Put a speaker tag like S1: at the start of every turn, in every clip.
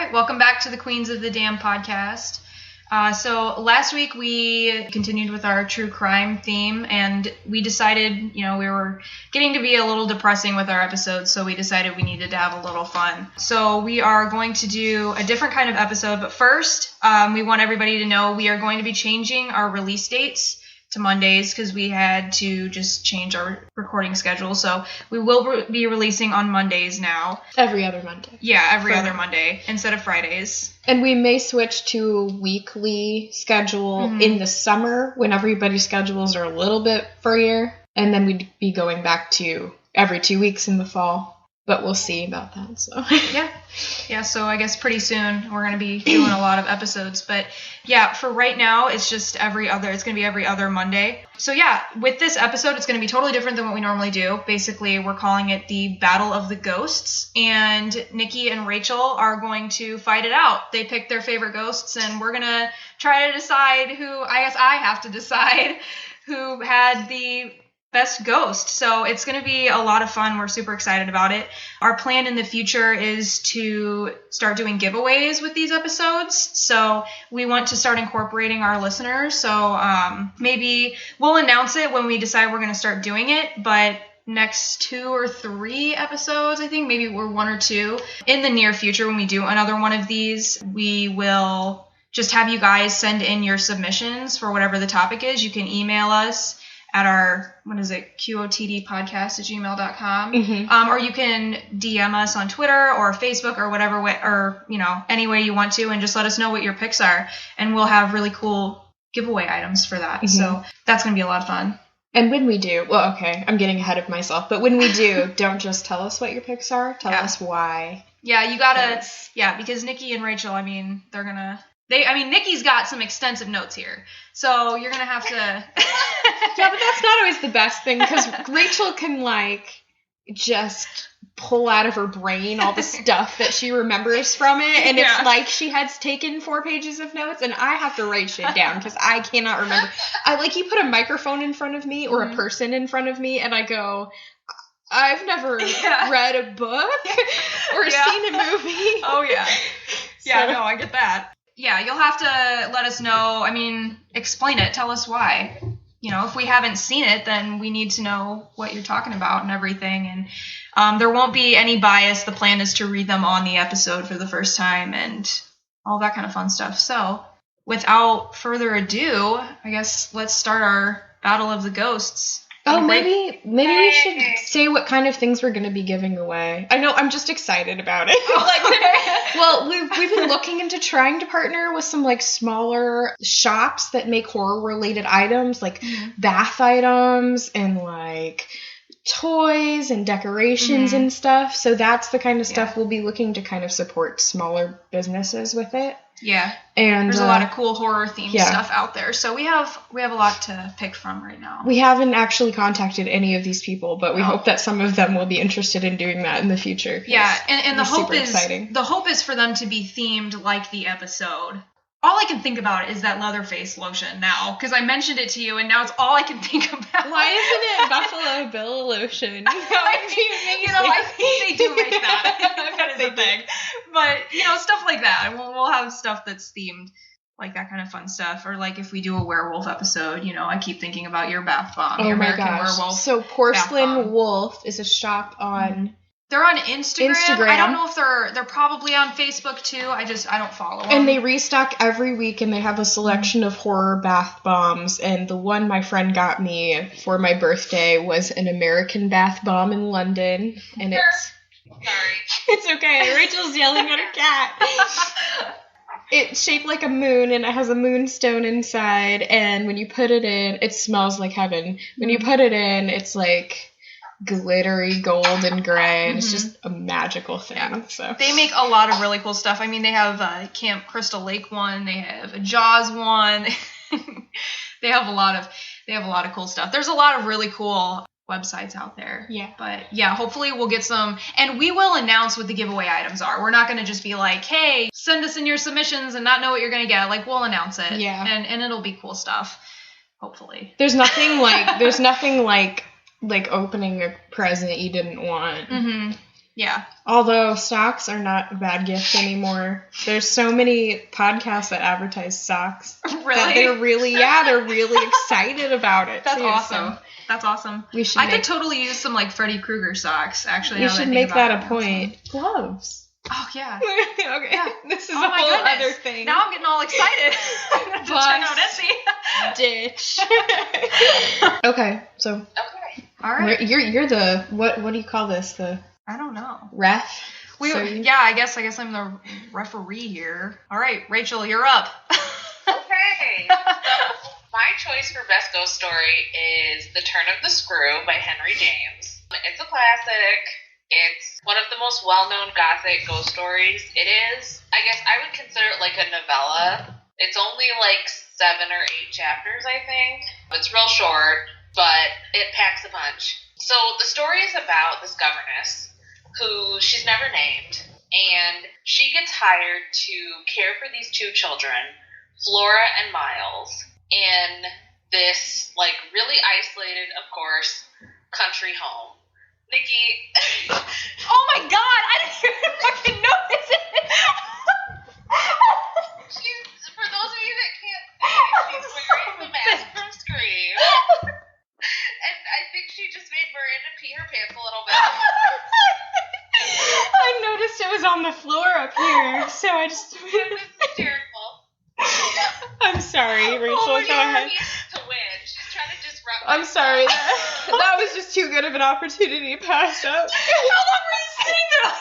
S1: right, welcome back to the Queens of the Damn podcast. So last week we continued with our true crime theme, and we decided, we were getting to be a little depressing with our episodes, so we decided we needed to have a little fun. So we are going to do a different kind of episode, but first, we want everybody to know we are going to be changing our release dates to Mondays because we had to just change our recording schedule. So we will be releasing on Mondays now.
S2: Every other Monday.
S1: Yeah, every other Monday instead of Fridays.
S2: And we may switch to a weekly schedule in the summer when everybody's schedules are a little bit freer. And then we'd be going back to every 2 weeks in the fall. But we'll see about that. So Yeah, so I guess pretty soon we're going to be doing a lot of episodes. But yeah, for right now, it's just it's going to be every other Monday. So yeah, with this episode, it's going to be totally different than what we normally do. Basically, we're calling it the Battle of the Ghosts. And Nikki and Rachel are going to fight it out. They picked their favorite ghosts, and we're going to try to decide I have to decide who had the best ghost. So it's going to be a lot of fun. We're super excited about it. Our plan in the future is to start doing giveaways with these episodes. So we want to start incorporating our listeners. So maybe we'll announce it when we decide we're going to start doing it. But next 2 or 3 episodes, I think, maybe we're 1 or 2. In the near future, when we do another one of these, we will just have you guys send in your submissions for whatever the topic is. You can email us at our, qotdpodcast@gmail.com. Or you can DM us on Twitter or Facebook or whatever way, or, any way you want to, and just let us know what your picks are. And we'll have really cool giveaway items for that. So that's going to be a lot of fun. And when we do, well, okay, I'm getting ahead of myself, but when we do, don't just tell us what your picks are. Tell us why.
S1: Yeah, you gotta, because Nikki and Rachel, they're gonna... Nikki's got some extensive notes here, so you're going to have to...
S2: Yeah, but that's not always the best thing, because Rachel can, just pull out of her brain all the stuff that she remembers from it, and it's like she has taken 4 pages of notes, and I have to write shit down, because I cannot remember. You put a microphone in front of me, or a person in front of me, and I go... I've never read a book or seen a movie.
S1: Oh, yeah. Yeah, no, I get that. Yeah, you'll have to let us know. Explain it. Tell us why. If we haven't seen it, then we need to know what you're talking about and everything. And there won't be any bias. The plan is to read them on the episode for the first time and all that kind of fun stuff. So without further ado, I guess let's start our Battle of the Ghosts.
S2: Oh, maybe we should say what kind of things we're going to be giving away. I know, I'm just excited about it. Well, we've been looking into trying to partner with some, smaller shops that make horror-related items, bath items and, toys and decorations and stuff. So that's the kind of stuff we'll be looking to kind of support smaller businesses with it.
S1: Yeah,
S2: and
S1: there's a lot of cool horror-themed stuff out there. So we have a lot to pick from right now.
S2: We haven't actually contacted any of these people, but we hope that some of them will be interested in doing that in the future.
S1: Yeah, and the hope is for them to be themed like the episode. All I can think about is that Leatherface lotion now, because I mentioned it to you, and now it's all I can think about.
S2: Why isn't it Buffalo Bill lotion?
S1: I think they do make that. That is a thing. But, stuff like that. We'll have stuff that's themed, like that kind of fun stuff. Or, if we do a werewolf episode, I keep thinking about your bath bomb, your American Werewolf.
S2: So Porcelain Wolf is a shop on...
S1: They're on Instagram. I don't know if they're probably on Facebook too. I don't follow them.
S2: And they restock every week, and they have a selection of horror bath bombs. And the one my friend got me for my birthday was an American bath bomb in London. And it's...
S1: Sorry.
S2: It's okay. Rachel's yelling at her cat. It's shaped like a moon, and it has a moonstone inside. And when you put it in, it smells like heaven. When you put it in, it's glittery gold and gray, and it's just a magical thing. Yeah. So
S1: they make a lot of really cool stuff. They have a Camp Crystal Lake one, they have a Jaws one. They have a lot of cool stuff. There's a lot of really cool websites out there.
S2: Yeah.
S1: But yeah, hopefully we'll get some, and we will announce what the giveaway items are. We're not going to just be like, hey, send us in your submissions and not know what you're going to get. We'll announce it.
S2: Yeah.
S1: And it'll be cool stuff. Hopefully.
S2: There's nothing like opening a present you didn't want.
S1: Yeah.
S2: Although socks are not a bad gift anymore. There's so many podcasts that advertise socks.
S1: Really?
S2: That they're really excited about it.
S1: That's
S2: too,
S1: awesome.
S2: So
S1: That's awesome. I could totally use some like Freddy Krueger socks. Actually,
S2: we should make that a point. Gloves.
S1: Oh yeah.
S2: Okay.
S1: Yeah.
S2: This is a whole other thing.
S1: Now I'm getting all excited. I'm gonna turn out Etsy.
S2: Ditch. Okay. So.
S3: Okay.
S1: All right.
S2: You're the what do you call this? The
S1: I don't know.
S2: Ref.
S1: I guess I'm the referee here. All right, Rachel, you're up.
S3: Okay. So my choice for best ghost story is The Turn of the Screw by Henry James. It's a classic. It's one of the most well-known Gothic ghost stories. It is, I guess I would consider it like a novella. It's only like 7 or 8 chapters, I think. It's real short, but it packs a punch. So the story is about this governess who she's never named, and she gets hired to care for these 2 children, Flora and Miles, in this like really isolated, of course, country home. Nikki.
S1: Oh my god, I didn't even fucking notice it.
S3: For those of you that can't see, she's wearing the mask from Scream. And I think she just made Miranda pee her pants a little bit.
S2: I noticed it was on the floor up here, so I just.
S3: It was hysterical.
S2: I'm sorry, Rachel. Go ahead.
S3: To win. She's trying to disrupt.
S2: I'm sorry. That was just too good of an opportunity to pass up.
S1: How long were you sitting there?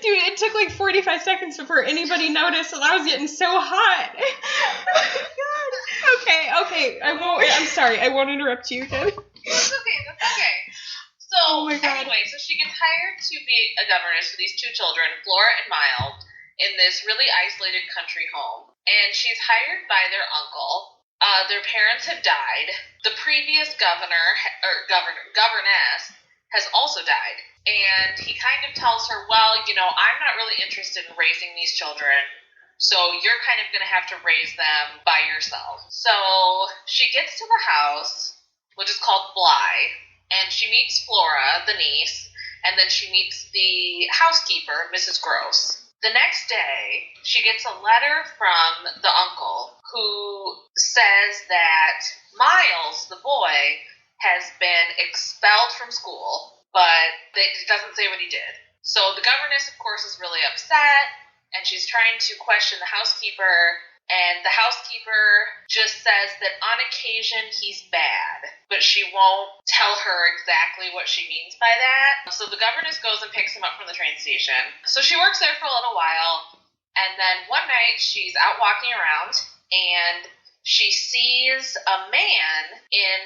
S2: Dude, it took like 45 seconds before anybody noticed, and I was getting so hot. Oh my god. Okay. I'm sorry. I won't interrupt you again.
S3: That's okay. So, anyway, so she gets hired to be a governess for these 2 children, Flora and Miles, in this really isolated country home. And she's hired by their uncle. Their parents have died. The previous governess has also died. And he kind of tells her, well, I'm not really interested in raising these children, so you're kind of going to have to raise them by yourself. So she gets to the house, which is called Bly, and she meets Flora, the niece, and then she meets the housekeeper, Mrs. Gross. The next day, she gets a letter from the uncle who says that Miles, the boy, has been expelled from school, but it doesn't say what he did. So the governess, of course, is really upset, and she's trying to question the housekeeper, and the housekeeper just says that on occasion he's bad, but she won't tell her exactly what she means by that. So the governess goes and picks him up from the train station. So she works there for a little while, and then one night she's out walking around, and she sees a man in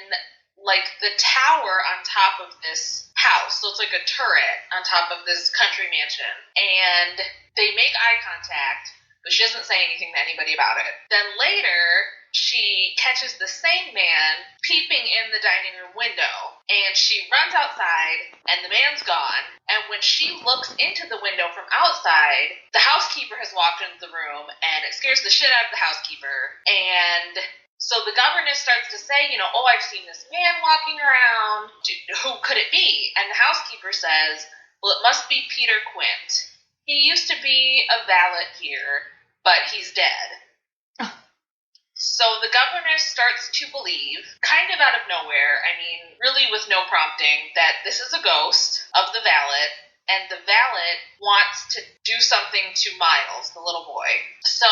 S3: like the tower on top of this house. So it's like a turret on top of this country mansion. And they make eye contact, but she doesn't say anything to anybody about it. Then later, she catches the same man peeping in the dining room window, and she runs outside, and the man's gone. And when she looks into the window from outside, the housekeeper has walked into the room, and it scares the shit out of the housekeeper. And so the governess starts to say, I've seen this man walking around. Who could it be? And the housekeeper says, well, it must be Peter Quint. He used to be a valet here, but he's dead. Oh. So the governess starts to believe, kind of out of nowhere, really with no prompting, that this is a ghost of the valet, and the valet wants to do something to Miles, the little boy. So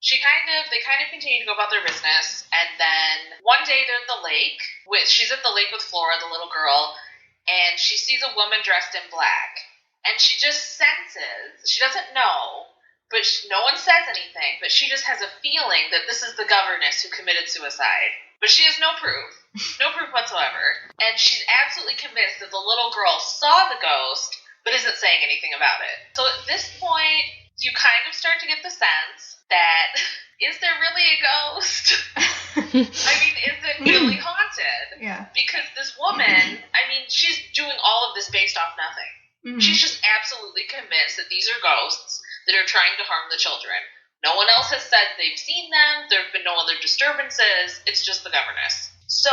S3: they kind of continue to go about their business, and then one day they're at the lake. She's at the lake with Flora, the little girl, and she sees a woman dressed in black. And she just senses, she doesn't know, but no one says anything, but she just has a feeling that this is the governess who committed suicide. But she has no proof whatsoever. And she's absolutely convinced that the little girl saw the ghost, but isn't saying anything about it. So at this point, you kind of start to get the sense that, is there really a ghost? Is it really haunted?
S1: Yeah.
S3: Because this woman, she's doing all of this based off nothing. Mm-hmm. She's just absolutely convinced that these are ghosts that are trying to harm the children. No one else has said they've seen them. There have been no other disturbances. It's just the governess. So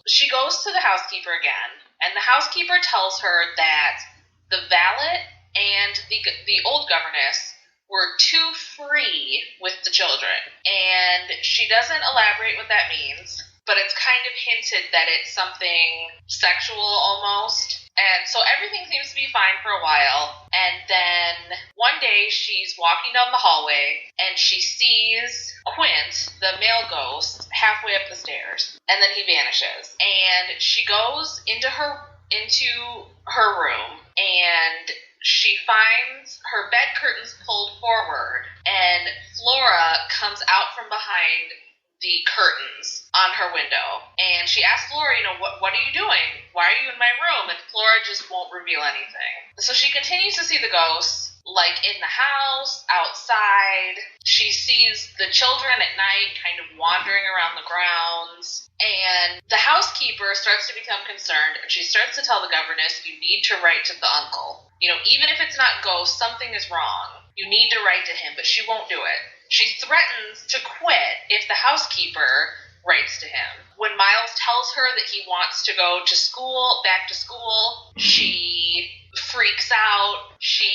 S3: she goes to the housekeeper again, and the housekeeper tells her that the valet and the old governess were too free with the children. And she doesn't elaborate what that means, but it's kind of hinted that it's something sexual almost. And so everything seems to be fine for a while. And then one day she's walking down the hallway and she sees Quint, the male ghost, halfway up the stairs. And then he vanishes. And she goes into her room and she finds her bed curtains pulled forward, and Flora comes out from behind the curtains on her window. And she asks Flora, what are you doing? Why are you in my room? And Flora just won't reveal anything. So she continues to see the ghosts, like in the house, outside. She sees the children at night kind of wandering around the grounds. And the housekeeper starts to become concerned, and she starts to tell the governess, you need to write to the uncle. Even if it's not ghost, something is wrong. You need to write to him, but she won't do it. She threatens to quit if the housekeeper writes to him. When Miles tells her that he wants to go to school, back to school, she freaks out. She,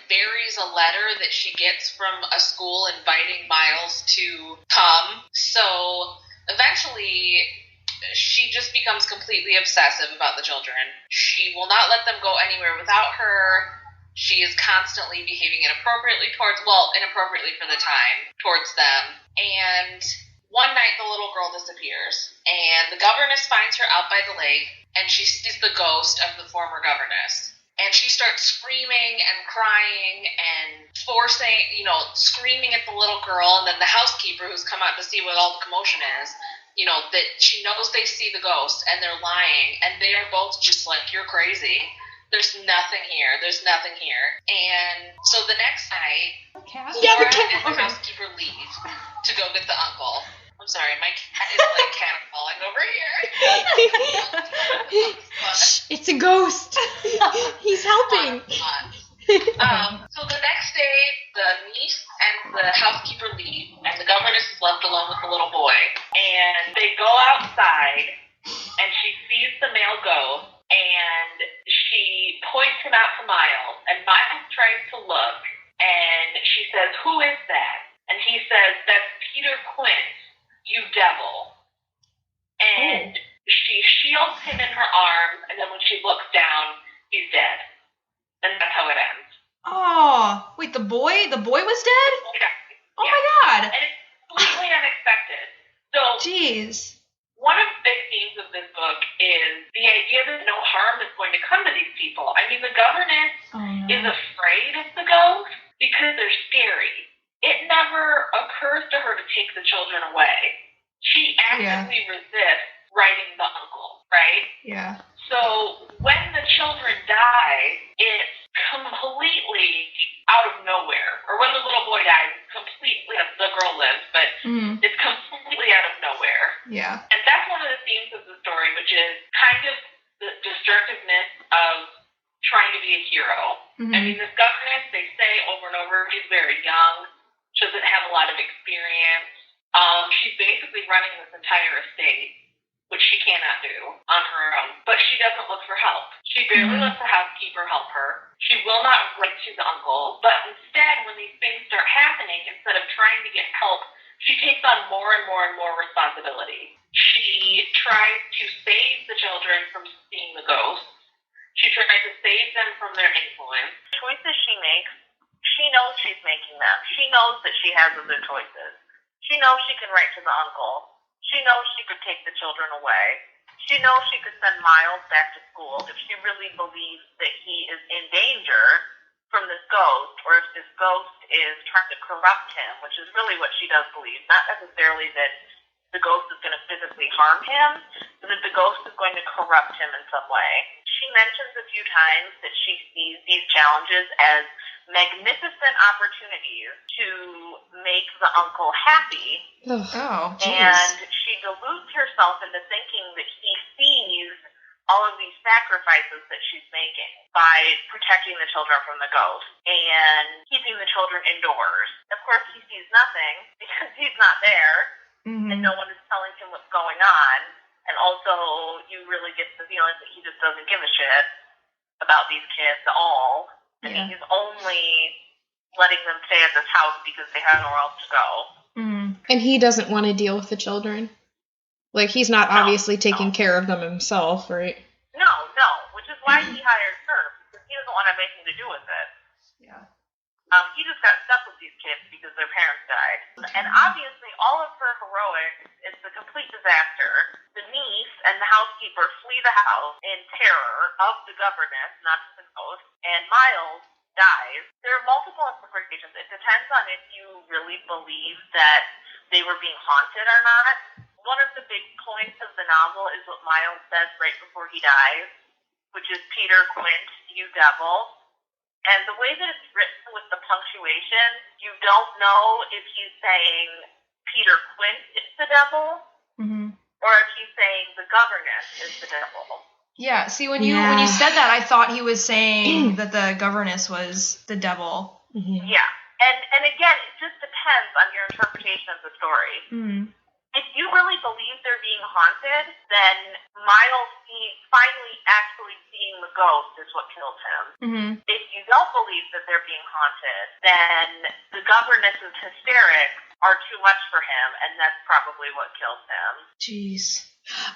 S3: buries a letter that she gets from a school inviting Miles to come. So, eventually, she just becomes completely obsessive about the children. She will not let them go anywhere without her. She is constantly behaving inappropriately for the time, towards them. And one night the little girl disappears, and the governess finds her out by the lake, and she sees the ghost of the former governess. And she starts screaming and crying and screaming at the little girl, and then the housekeeper who's come out to see what all the commotion is, that she knows they see the ghost, and they're lying, and they are both just like, you're crazy. There's nothing here. There's nothing here. And so the next night, Laura and the housekeeper leave to go get the uncle. I'm sorry, my cat is catapulting over here.
S2: It's a ghost. He's helping.
S3: So the next day, the niece and the housekeeper leave, and the governess is left alone with the little boy. And they go outside, and she sees the male ghost, and she points him out to Miles, and Miles tries to look, and she says, who is that? And he says, that's Peter Quint, you devil. And she shields him in her arms, and then when she looks down, he's dead. And that's how it ends.
S1: Oh, wait, the boy was dead?
S3: Yeah.
S1: Oh my God.
S3: And it's completely unexpected. So,
S1: jeez.
S3: One of the big themes of this book is the idea that no harm is going to come to these people. I mean, the governess is afraid of the ghosts because they're scary. It never occurs to her to take the children away. She actively resists writing the uncle, right?
S1: Yeah.
S3: So when the children die, it's completely out of nowhere. Or when the little boy dies, completely, the girl lives, but it's completely out of nowhere.
S1: Yeah.
S3: And that's one of the themes of the story, which is kind of the destructiveness of trying to be a hero. I mean, this governess, they say over and over, she's very young. She doesn't have a lot of experience. She's basically running this entire estate, which she cannot do on her own. But she doesn't look for help. She barely lets the housekeeper help her. She will not write to the uncle. But instead, when these things start happening, instead of trying to get help, she takes on more and more and more responsibility. She tries to save the children from seeing the ghosts. She tries to save them from their influence. The choices she makes, she knows she's making them. She knows that she has other choices. She knows she can write to the uncle. She knows she could take the children away. She knows she could send Miles back to school if she really believes that he is in danger from this ghost, or if this ghost is trying to corrupt him, which is really what she does believe. Not necessarily that the ghost is going to physically harm him, but that the ghost is going to corrupt him in some way. She mentions a few times that she sees these challenges as magnificent opportunities to make the uncle happy.
S1: Oh, geez.
S3: And she deludes herself into thinking that he sees all of these sacrifices that she's making by protecting the children from the ghost and keeping the children indoors. Of course, he sees nothing because he's not there, and no one is telling him what's going on. And also, you really get the feeling that he just doesn't give a shit about these kids at all. I mean, he's only letting them stay at this house because they have nowhere else to go.
S2: Mm. And he doesn't want to deal with the children. Like, he's not obviously taking care of them himself, right?
S3: No, which is why he hired her, because he doesn't want to have anything to do with it.
S1: Yeah.
S3: He just got stuck with these kids because their parents died. And obviously, all of her heroics is a complete disaster. The niece and the housekeeper flee the house in terror of the governess, not just the ghost, and Miles dies. There are multiple interpretations. It depends on if you really believe that they were being haunted or not. One of the big points of the novel is what Miles says right before he dies, which is, "Peter Quint, you devil." And the way that it's written with the punctuation, you don't know if he's saying Peter Quint is the devil, or if he's saying the governess is the devil.
S1: Yeah, see, when you said that, I thought he was saying that the governess was the devil.
S3: Mm-hmm. Yeah, and again, it just depends on your interpretation of the story. Mm-hmm. If you really believe they're being haunted, then Miles finally actually seeing the ghost is what kills him. Mm-hmm. If you don't believe that they're being haunted, then the governess's hysterics are too much for him, and that's probably what kills him.
S2: Jeez.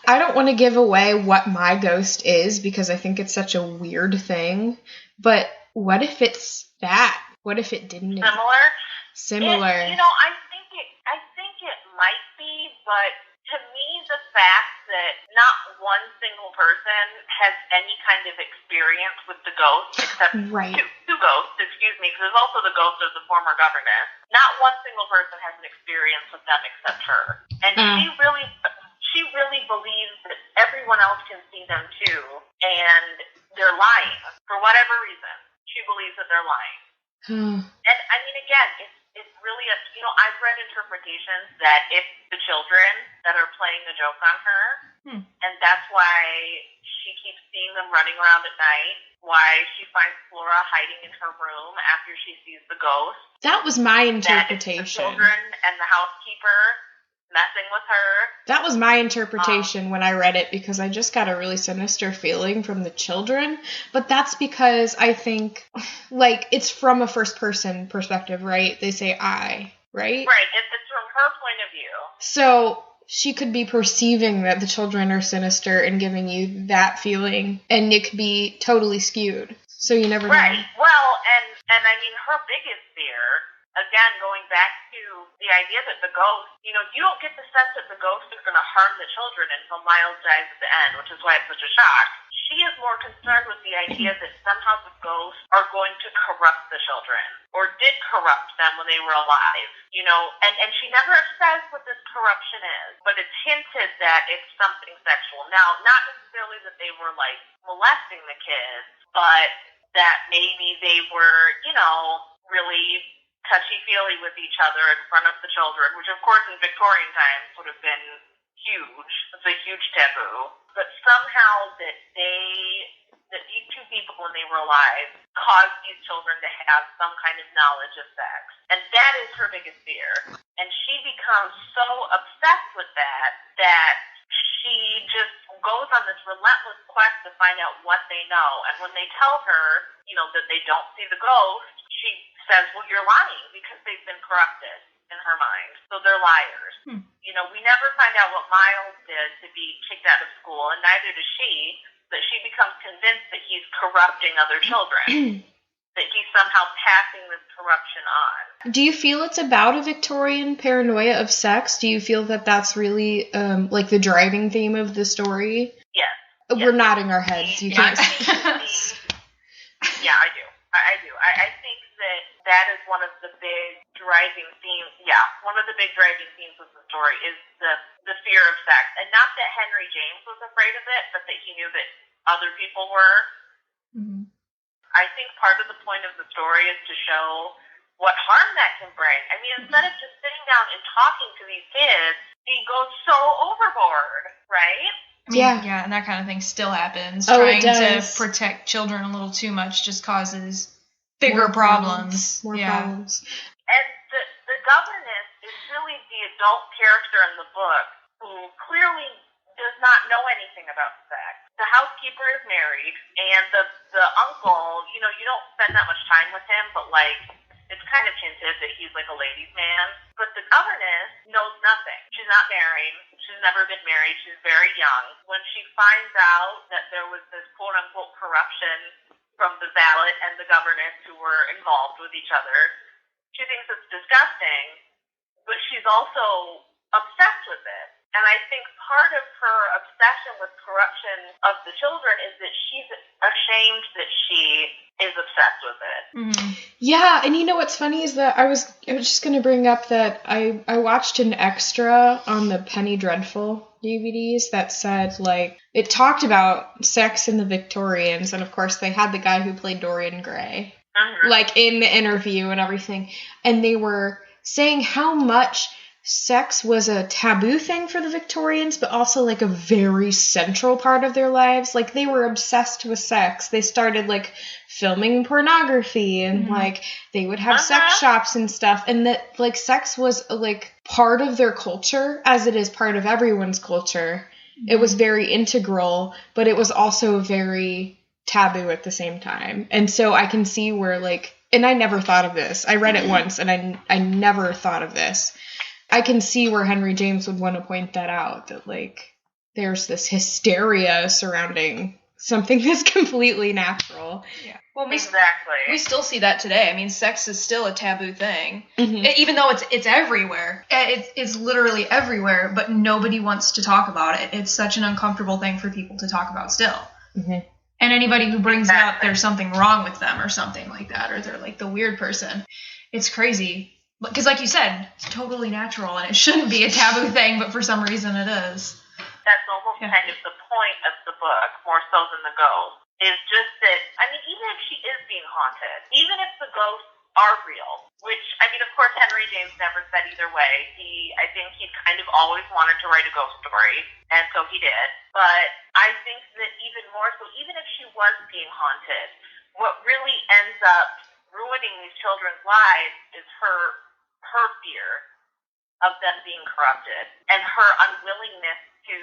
S2: I don't want to give away what my ghost is because I think it's such a weird thing, but what if it's that? What if it didn't? Similar.
S3: I think it might be, but to me, the fact that not one single person has any kind of experience with the ghost, except two ghosts, because there's also the ghost of the former governess. Not one single person has an experience with them except her. And she really believes that everyone else can see them too, and they're lying. For whatever reason, she believes that they're lying. And I mean, again, it's really I've read interpretations that it's the children that are playing a joke on her, and that's why she keeps seeing them running around at night, why she finds Flora hiding in her room after she sees the ghost.
S2: That was my interpretation.
S3: That it's the children and the housekeeper messing with her.
S2: That was my interpretation when I read it, because I just got a really sinister feeling from the children. But that's because I think, it's from a first-person perspective, right? They say I, right?
S3: Right, it's from her point of view.
S2: So she could be perceiving that the children are sinister and giving you that feeling, and it could be totally skewed. So you never know.
S3: Right, well, and I mean, her biggest fear, again, going back to the idea that the ghost, you don't get the sense that the ghost is going to harm the children until Miles dies at the end, which is why it's such a shock. She is more concerned with the idea that somehow the ghosts are going to corrupt the children, or did corrupt them when they were alive, and she never says what this corruption is, but it's hinted that it's something sexual. Now, not necessarily that they were, molesting the kids, but that maybe they were, really touchy-feely with each other in front of the children, which of course in Victorian times would have been huge. It's a huge taboo. But somehow that these two people, when they were alive, caused these children to have some kind of knowledge of sex. And that is her biggest fear. And she becomes so obsessed with that she just goes on this relentless quest to find out what they know. And when they tell her, that they don't see the ghost, she says, well, you're lying, because they've been corrupted in her mind. So they're liars. We never find out what Miles did to be kicked out of school, and neither does she, but she becomes convinced that he's corrupting other children, that he's somehow passing this corruption on.
S2: Do you feel it's about a Victorian paranoia of sex? Do you feel that that's really, the driving theme of the story?
S3: Yes.
S2: We're nodding our heads. You can't.
S3: Yeah, I do. I do. I think that is one of the big driving themes. Yeah, one of the big driving themes of the story is the fear of sex. And not that Henry James was afraid of it, but that he knew that other people were. Mm-hmm. I think part of the point of the story is to show what harm that can bring. I mean, instead of just sitting down and talking to these kids, he goes so overboard, right?
S1: Yeah, and that kind of thing still happens. Trying to protect children a little too much just causes bigger problems.
S2: More problems.
S3: And the governess is really the adult character in the book who clearly does not know anything about sex. The housekeeper is married, and the uncle, you know, you don't spend that much time with him, but, like, it's kind of hinted that he's, like, a ladies' man. But the governess knows nothing. She's not married. She's never been married. She's very young. When she finds out that there was this quote-unquote corruption from the valet and the governess who were involved with each other, she thinks it's disgusting, but she's also obsessed with it. And I think part of her obsession with corruption of the children is that she's ashamed that she is obsessed with it.
S2: Mm-hmm. Yeah, and you know what's funny is that I was just going to bring up that I watched an extra on the Penny Dreadful DVDs that said, like, it talked about sex in the Victorians, and of course they had the guy who played Dorian Gray, like, in the interview and everything, and they were saying how much sex was a taboo thing for the Victorians, but also, like, a very central part of their lives. Like, they were obsessed with sex. They started, like, filming pornography, and, like, they would have sex shops and stuff, and that, like, sex was, like, part of their culture, as it is part of everyone's culture. It was very integral, but it was also very taboo at the same time. And so I can see where, like, and I never thought of this. I read it once, and I never thought of this. I can see where Henry James would want to point that out, that, like, there's this hysteria surrounding something that's completely natural.
S1: Yeah. Well,
S3: exactly.
S1: We still see that today. I mean, sex is still a taboo thing, even though it's everywhere. It's literally everywhere, but nobody wants to talk about it. It's such an uncomfortable thing for people to talk about still. And anybody who brings it up, there's something wrong with them or something like that, or they're, like, the weird person. It's crazy. Because, like you said, it's totally natural, and it shouldn't be a taboo thing, but for some reason it is.
S3: That's almost kind of the point of the book, more so than the ghost, is just that, I mean, even if she is being haunted, even if the ghosts are real, which, I mean, of course, Henry James never said either way. I think he kind of always wanted to write a ghost story, and so he did. But I think that even more so, even if she was being haunted, what really ends up ruining these children's lives is her fear of them being corrupted and her unwillingness to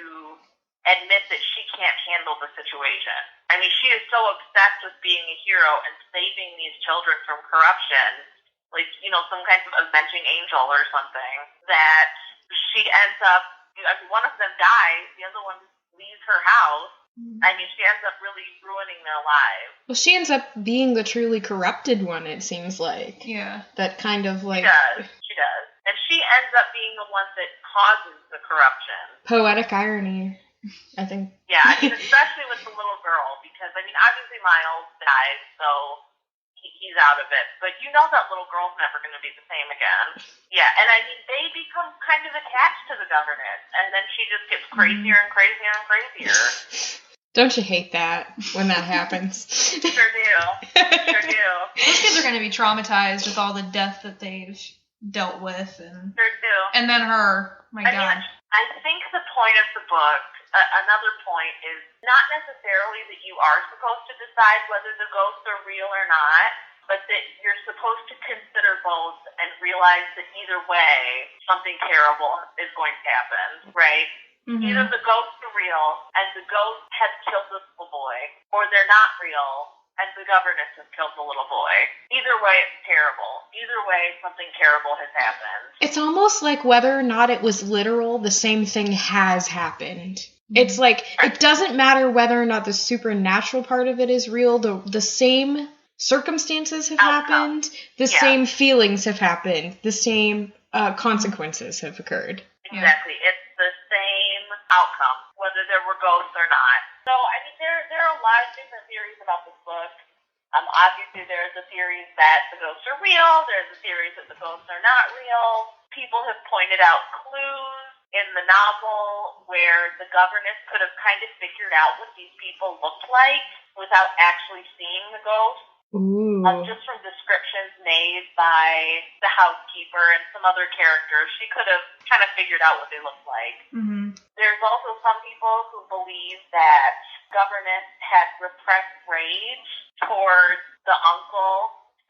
S3: admit that she can't handle the situation. I mean, she is so obsessed with being a hero and saving these children from corruption, like, you know, some kind of avenging angel or something, that she ends up, I mean, one of them dies, the other one leaves her house. I mean, she ends up really ruining their lives.
S2: Well, she ends up being the truly corrupted one, it seems like.
S1: Yeah.
S2: That kind of, like...
S3: She does. And she ends up being the one that causes the corruption.
S2: Poetic irony, I think.
S3: Yeah, I mean, especially with the little girl, because, I mean, obviously Miles dies, so he's out of it. But you know that little girl's never going to be the same again. Yeah, and I mean, they become kind of attached to the governess, and then she just gets crazier and crazier and crazier.
S2: Don't you hate that when that happens?
S3: Sure do. Sure do.
S1: Those kids are going to be traumatized with all the death that they've dealt with. And
S3: sure do.
S1: And then her. My God.
S3: I think the point of the book, another point, is not necessarily that you are supposed to decide whether the ghosts are real or not, but that you're supposed to consider both and realize that either way, something terrible is going to happen, right? Either the ghosts are real and the ghosts have killed this little boy, or they're not real and the governess has killed the little boy. Either way, it's terrible. Either way, something terrible has happened.
S2: It's almost like whether or not it was literal, the same thing has happened. It's like, it doesn't matter whether or not the supernatural part of it is real, the same circumstances have happened, the same feelings have happened, the same consequences have occurred.
S3: Exactly. It's the same outcome, whether there were ghosts or not. So, I mean, there are a lot of different theories about this book. Obviously, there's the theories that the ghosts are real. There's the theories that the ghosts are not real. People have pointed out clues in the novel where the governess could have kind of figured out what these people looked like without actually seeing the ghosts. Just from descriptions made by the housekeeper and some other characters, she could have kind of figured out what they looked like. There's also some people who believe that governess had repressed rage towards the uncle,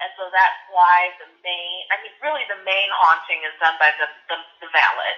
S3: and so that's why the main haunting is done by the valet.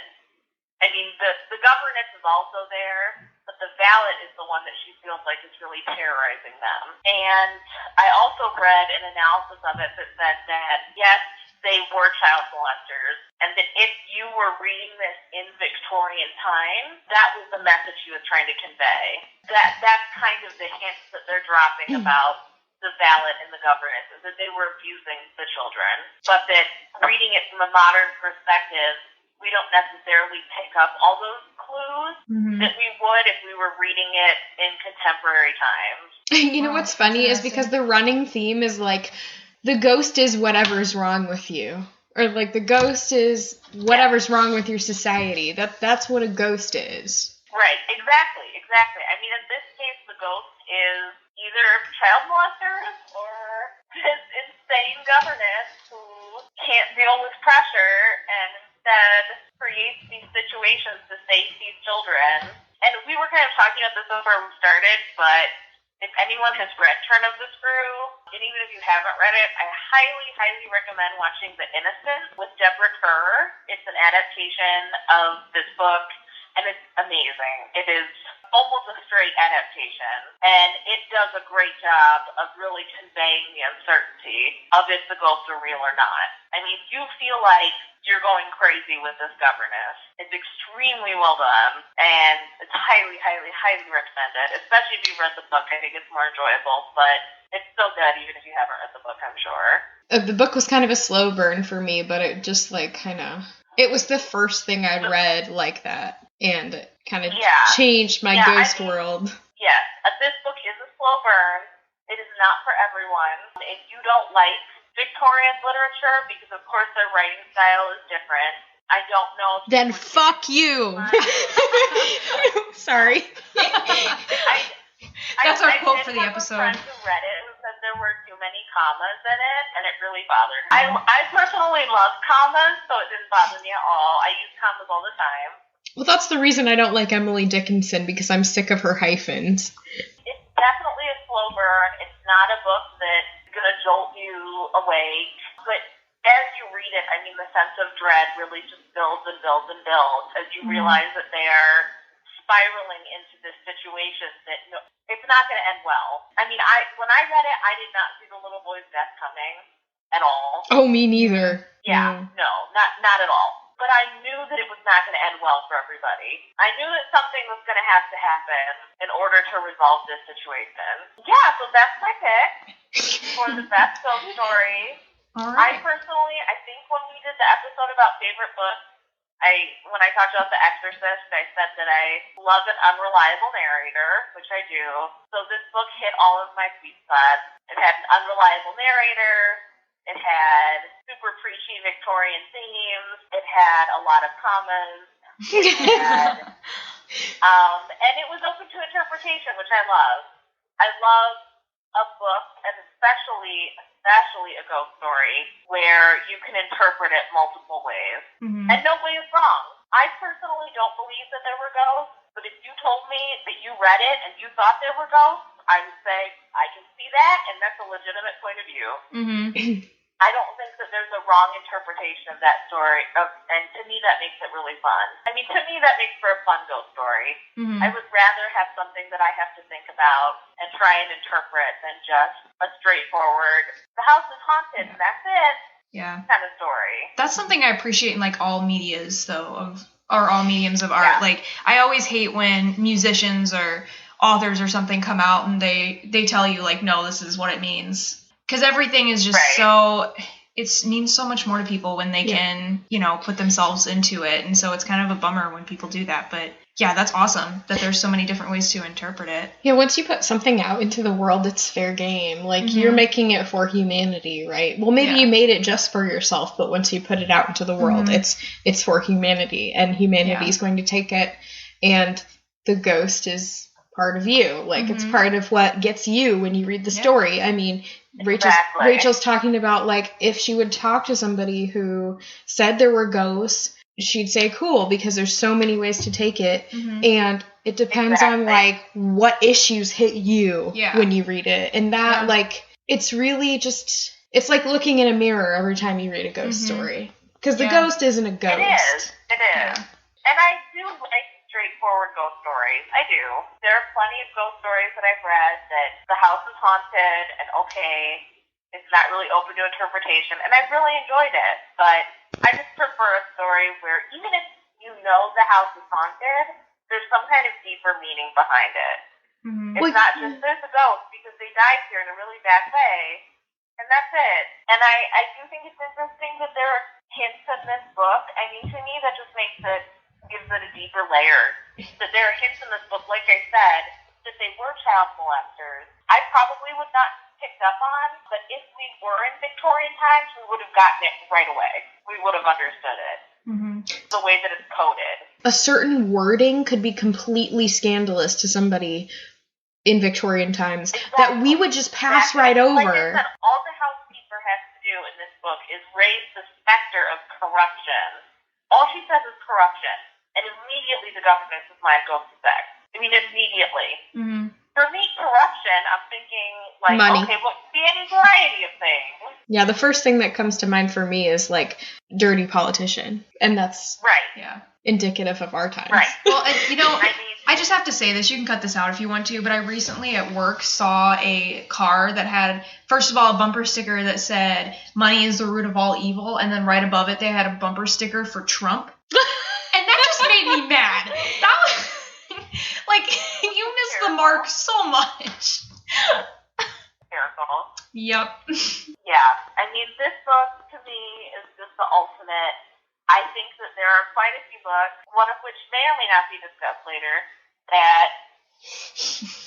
S3: I mean, the governess is also there, but the valet is the one that she feels like is really terrorizing them. And I also read an analysis of it that said that, yes, they were child molesters, and that if you were reading this in Victorian times, that was the message she was trying to convey. That's kind of the hints that they're dropping about the valet and the governess, is that they were abusing the children, but that reading it from a modern perspective, we don't necessarily pick up all those clues that we would if we were reading it in contemporary times.
S2: You know what's funny is because the running theme is like, the ghost is whatever's wrong with you. Or like the ghost is whatever's wrong with your society. That's what a ghost is.
S3: Right, exactly. I mean, in this case, the ghost is either child molesters or this insane governess who can't deal with pressure and instead creates these situations to save these children. And we were kind of talking about this before we started, but if anyone has read Turn of the Screw, and even if you haven't read it, I highly, highly recommend watching The Innocent with Deborah Kerr. It's an adaptation of this book, and it's amazing. It is almost a straight adaptation, and it does a great job of really conveying the uncertainty of if the ghosts are real or not. I mean, you feel like you're going crazy with this governess. It's extremely well done, and it's highly, highly, highly recommended, especially if you've read the book. I think it's more enjoyable, but it's so good even if you haven't read the book, I'm sure.
S2: The book was kind of a slow burn for me, but it just like kind of, it was the first thing I'd read like that, and it kind of changed my ghost world.
S3: Yes, this book is a slow burn. It is not for everyone. If you don't like Victorian literature, because of course their writing style is different, I don't know if
S2: then fuck you. Sorry.
S1: That's our quote for the episode.
S3: I have a friend who read it who said there were too many commas in it, and it really bothered me. I personally love commas, so it didn't bother me at all. I use commas all the time.
S2: Well, that's the reason I don't like Emily Dickinson, because I'm sick of her hyphens.
S3: It's definitely a slow burn. It's not a book that's going to jolt you awake, but as you read it, I mean, the sense of dread really just builds and builds and builds as you realize that they are spiraling into this situation that it's not going to end well. I mean, when I read it, I did not see the little boy's death coming at all.
S2: Oh, me neither.
S3: Yeah, no, not at all. But I knew that it was not going to end well for everybody. I knew that something was going to happen in order to resolve this situation. Yeah, so that's my pick for the best ghost story.
S1: All right.
S3: I think when we did the episode about favorite books, when I talked about The Exorcist, I said that I love an unreliable narrator, which I do. So this book hit all of my sweet spots. It had an unreliable narrator. It had super preachy Victorian themes. It had a lot of commas. It had, and it was open to interpretation, which I love. I love a book, and especially a ghost story, where you can interpret it multiple ways. And no way is wrong. I personally don't believe that there were ghosts, but if you told me that you read it and you thought there were ghosts, I would say, I can see that, and that's a legitimate point of view. I don't think that there's a wrong interpretation of that story, and to me that makes it really fun. I mean, to me that makes for a fun ghost story. I would rather have something that I have to think about and try and interpret than just a straightforward, the house is haunted and that's it kind of story.
S1: That's something I appreciate in like all medias though, or all mediums of art. Like I always hate when musicians or authors or something come out and they tell you like, no, this is what it means. Because everything is just it means so much more to people when they can, put themselves into it. And so it's kind of a bummer when people do that. But yeah, that's awesome that there's so many different ways to interpret it. Yeah,
S2: once you put something out into the world, it's fair game. Like you're making it for humanity, right? Well, maybe you made it just for yourself, but once you put it out into the world, it's for humanity. And humanity is going to take it. And the ghost is part of you. Like it's part of what gets you when you read the story. I mean, Rachel's talking about like if she would talk to somebody who said there were ghosts, she'd say cool because there's so many ways to take it, and it depends on like what issues hit you when you read it, and that like it's really just it's like looking in a mirror every time you read a ghost story because the ghost isn't a ghost.
S3: It is. And I do like straightforward ghost stories. I do. There are plenty of ghost stories that I've read that the house is haunted and okay, it's not really open to interpretation, and I've really enjoyed it. But I just prefer a story where even if you know the house is haunted, there's some kind of deeper meaning behind it. Mm-hmm. It's not just there's a ghost because they died here in a really bad way, and that's it. And I do think it's interesting that there are hints in this book. I mean, to me, that just gives it a deeper layer. That there are hints in this book, like I said, that they were child molesters. I probably would not have picked up on, but if we were in Victorian times, we would have gotten it right away. We would have understood it. Mm-hmm. The way that it's coded.
S2: A certain wording could be completely scandalous to somebody in Victorian times that we would just pass right over.
S3: Like I said, all the housekeeper has to do in this book is raise the specter of corruption. All she says is corruption, and immediately the government's mind goes to sex. I mean, immediately. Mm-hmm. For me, corruption, I'm thinking, like, money. Okay, well, it could be any variety of things.
S2: Yeah, the first thing that comes to mind for me is, like, dirty politician. And that's indicative of our times.
S1: Right. Well, I just have to say this. You can cut this out if you want to, but I recently at work saw a car that had, first of all, a bumper sticker that said, money is the root of all evil, and then right above it they had a bumper sticker for Trump. And that just made me mad. That was... Like, you missed the mark so much.
S3: Hysterical.
S1: Yep.
S3: Yeah. I mean, this book, to me, is just the ultimate. I think that there are quite a few books, one of which may or may not be discussed later, that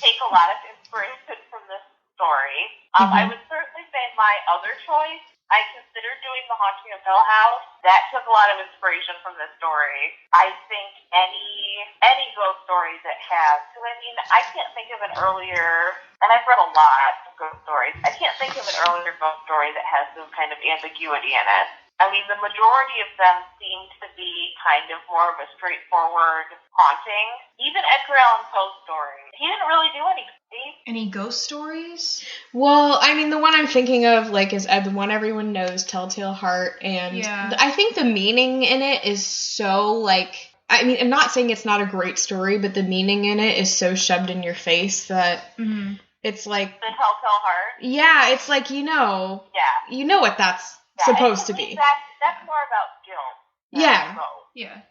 S3: take a lot of inspiration from this story. I would certainly say my other choice, I considered doing The Haunting of Hill House. That took a lot of inspiration from this story. I think any ghost story that has, because I mean, I can't think of an earlier, and I've read a lot of ghost stories, I can't think of an earlier ghost story that has some kind of ambiguity in it. I mean, the majority of them seem to be kind of more of a straightforward haunting. Even Edgar Allan Poe's story, he didn't really do anything.
S1: Any ghost stories?
S2: Well, I mean, the one I'm thinking of, like, is the one everyone knows, Telltale Heart, and I think the meaning in it is so, like, I mean, I'm not saying it's not a great story, but the meaning in it is so shoved in your face that it's like...
S3: The Telltale Heart?
S2: Yeah, it's like, you know what that's supposed to be.
S3: That's more about guilt.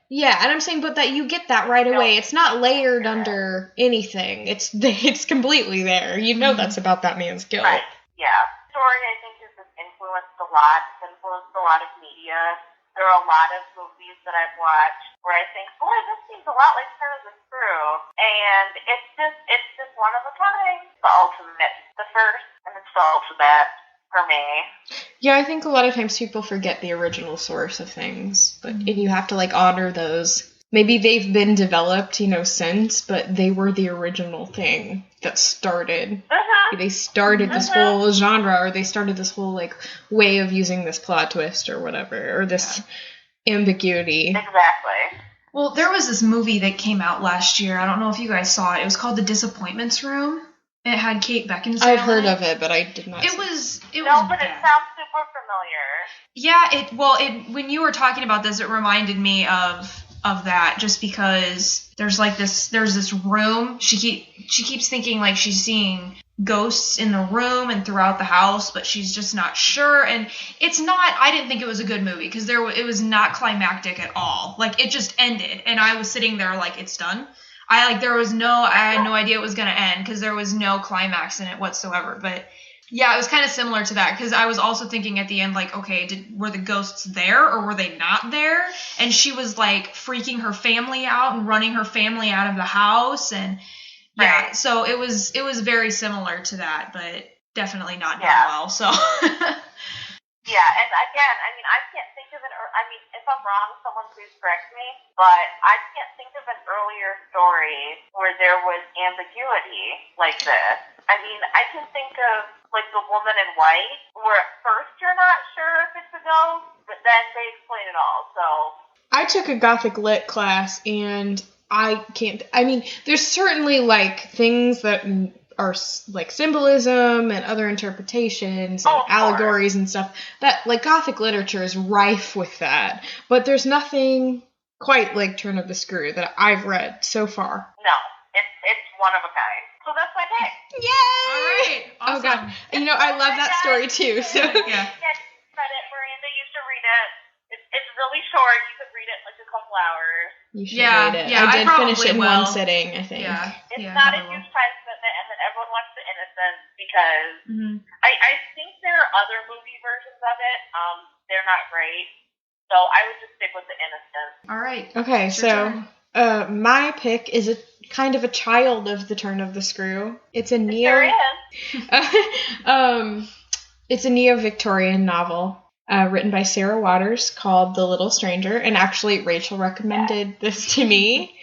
S2: Yeah, and I'm saying, but that you get that right away. It's not layered under anything. It's completely there. You know that's about that man's guilt.
S3: Right. Yeah. The story, I think, has influenced a lot. It's influenced a lot of media. There are a lot of movies that I've watched where I think, boy, this seems a lot like Turn of the Screw. And it's just one of a kind. The ultimate. The first, and it's the ultimate. For me.
S2: Yeah, I think a lot of times people forget the original source of things, but if you have to, like, honor those, maybe they've been developed, since, but they were the original thing that started. They started this whole genre, or they started this whole, like, way of using this plot twist or whatever, or this ambiguity.
S3: Exactly.
S1: Well, there was this movie that came out last year. I don't know if you guys saw it. It was called The Disappointments Room. It had Kate Beckinsale.
S2: I've heard of it, but I did not.
S1: It was
S3: but it sounds super familiar.
S1: Yeah, when you were talking about this, it reminded me of that, just because there's this room. She keeps thinking like she's seeing ghosts in the room and throughout the house, but she's just not sure. And it's not. I didn't think it was a good movie because it was not climactic at all. Like, it just ended, and I was sitting there like, it's done. I had no idea it was going to end because there was no climax in it whatsoever. But yeah, it was kind of similar to that, because I was also thinking at the end, like, okay, were the ghosts there or were they not there? And she was like freaking her family out and running her family out of the house. And yeah, so it was very similar to that, but definitely not done well. So
S3: yeah, and again, I mean, I can't think of if I'm wrong, someone please correct me, but I can't think of an earlier story where there was ambiguity like this. I mean, I can think of, like, The Woman in White, where at first you're not sure if it's a ghost, but then they explain it all, so...
S2: I took a Gothic Lit class, and there's certainly, like, things that are, like, symbolism and other interpretations and allegories and stuff, that, like, Gothic literature is rife with that, but there's nothing quite like Turn of the Screw that I've read so far.
S3: No, it's one of a kind. So that's my pick.
S2: Yay!
S1: All right. Awesome.
S2: Oh God, I love that story too. So
S1: yeah.
S3: Credit. Miranda used to read it. It's really short. You could read it in like a couple hours.
S2: You should read it.
S1: Yeah,
S2: I did finish it in
S1: will.
S2: one sitting, I think.
S1: Yeah.
S3: It's not a huge time commitment, and then everyone watched The Innocent because I think there are other movie versions of it. They're not great. So I would just stick with The Innocent.
S1: All right.
S2: Okay, so my pick is a kind of a child of the Turn of the Screw. It's a it's a neo-Victorian novel written by Sarah Waters called The Little Stranger, and actually Rachel recommended this to me.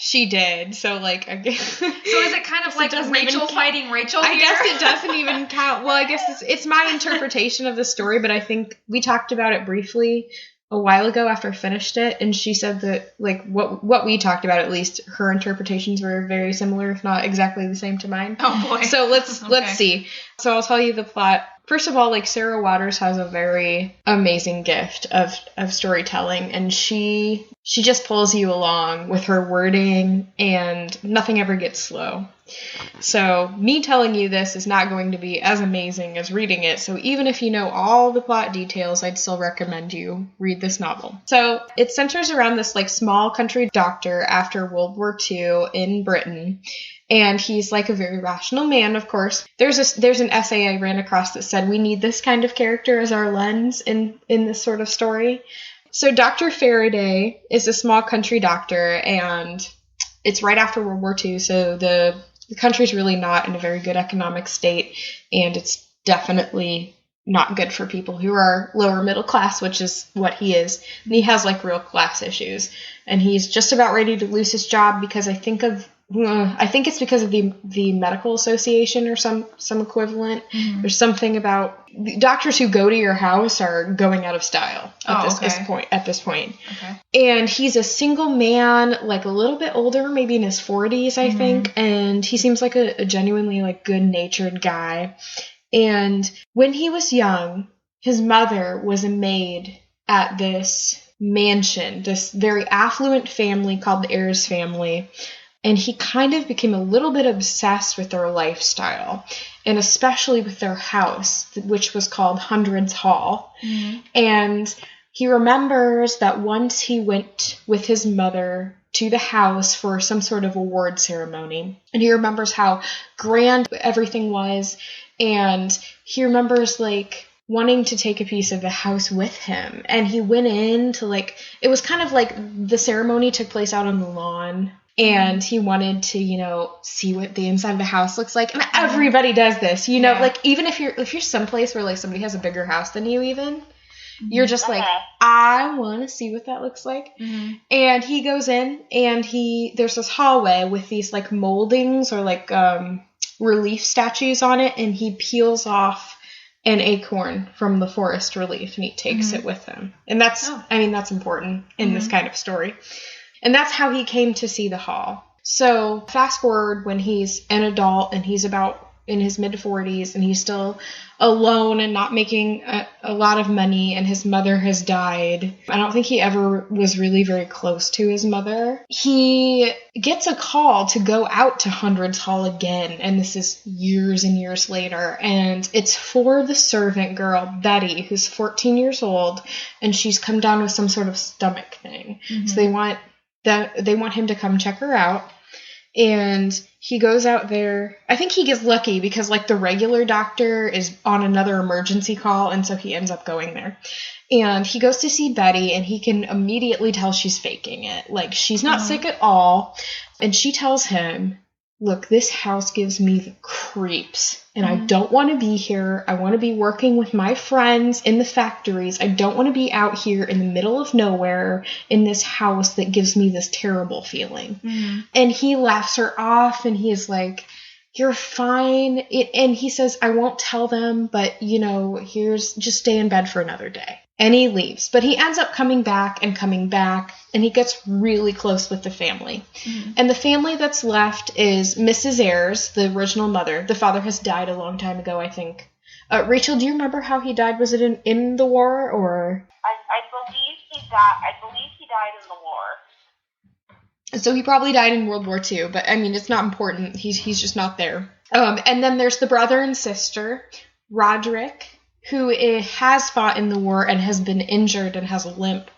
S2: She did, so like I guess.
S1: So is it kind of like Rachel fighting Rachel here?
S2: I guess it doesn't even count. Well, I guess it's my interpretation of the story, but I think we talked about it briefly a while ago after I finished it, and she said that like what we talked about, at least her interpretations were very similar, if not exactly the same to mine.
S1: Oh boy.
S2: So let's see. So I'll tell you the plot. First of all, like Sarah Waters has a very amazing gift of storytelling, and she just pulls you along with her wording, and nothing ever gets slow. So me telling you this is not going to be as amazing as reading it. So even if you know all the plot details, I'd still recommend you read this novel. So it centers around this like small country doctor after World War II in Britain. And he's like a very rational man, of course. There's an essay I ran across that said we need this kind of character as our lens in this sort of story. So Dr. Faraday is a small country doctor, and it's right after World War II, so the country's really not in a very good economic state, and it's definitely not good for people who are lower middle class, which is what he is. And he has like real class issues, and he's just about ready to lose his job because I think it's because of the medical association or some equivalent. Mm-hmm. There's something about doctors who go to your house are going out of style at this point. Okay. And he's a single man, like a little bit older, maybe in his 40s, I think. And he seems like a genuinely like good-natured guy. And when he was young, his mother was a maid at this mansion, this very affluent family called the Ayers family. And he kind of became a little bit obsessed with their lifestyle, and especially with their house, which was called Hundreds Hall. Mm-hmm. And he remembers that once he went with his mother to the house for some sort of award ceremony, and he remembers how grand everything was, and he remembers like wanting to take a piece of the house with him. And he went in to like, it was kind of like the ceremony took place out on the lawn. And he wanted to, see what the inside of the house looks like. And everybody does this, like even if you're someplace where like somebody has a bigger house than you even, you're just like, I want to see what that looks like. Mm-hmm. And he goes in and there's this hallway with these like moldings or like relief statues on it. And he peels off an acorn from the forest relief and he takes it with him. And that's important in this kind of story. And that's how he came to see the hall. So fast forward when he's an adult and he's about in his mid-40s and he's still alone and not making a lot of money, and his mother has died. I don't think he ever was really very close to his mother. He gets a call to go out to Hundreds Hall again, and this is years and years later, and it's for the servant girl, Betty, who's 14 years old, and she's come down with some sort of stomach thing. Mm-hmm. So they want him to come check her out. And he goes out there. I think he gets lucky because like the regular doctor is on another emergency call, and so he ends up going there. And he goes to see Betty, and he can immediately tell she's faking it. Like, she's not sick at all. And she tells him, look, this house gives me the creeps, and I don't want to be here. I want to be working with my friends in the factories. I don't want to be out here in the middle of nowhere in this house that gives me this terrible feeling. Mm-hmm. And he laughs her off, and he's like, you're fine. And he says, I won't tell them, but, just stay in bed for another day. And he leaves. But he ends up coming back, and he gets really close with the family. Mm-hmm. And the family that's left is Mrs. Ayers, the original mother. The father has died a long time ago, I think. Rachel, do you remember how he died? Was it in the war, or?
S3: I believe
S2: So he probably died in World War II, but I mean, it's not important. He's just not there. And then there's the brother and sister, Roderick, who has fought in the war and has been injured and has a limp,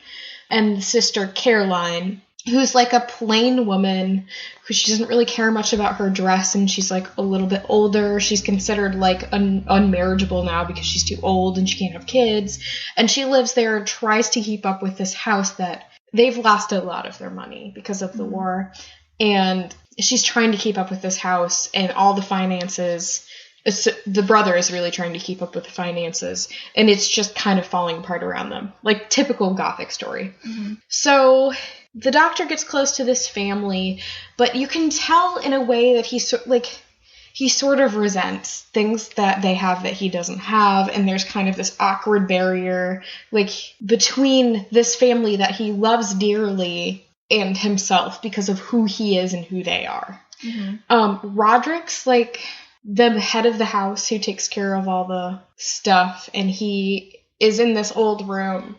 S2: and the sister, Caroline, who's like a plain woman who she doesn't really care much about her dress, and she's like a little bit older. She's considered like unmarriageable now because she's too old and she can't have kids, and she lives there and tries to keep up with this house that they've lost a lot of their money because of the war, and she's trying to keep up with this house and all the finances. The brother is really trying to keep up with the finances, and it's just kind of falling apart around them, like typical Gothic story. Mm-hmm. So the doctor gets close to this family, but you can tell in a way that he sort of resents things that they have that he doesn't have, and there's kind of this awkward barrier like between this family that he loves dearly and himself because of who he is and who they are. Mm-hmm. Roderick's like the head of the house who takes care of all the stuff, and he is in this old room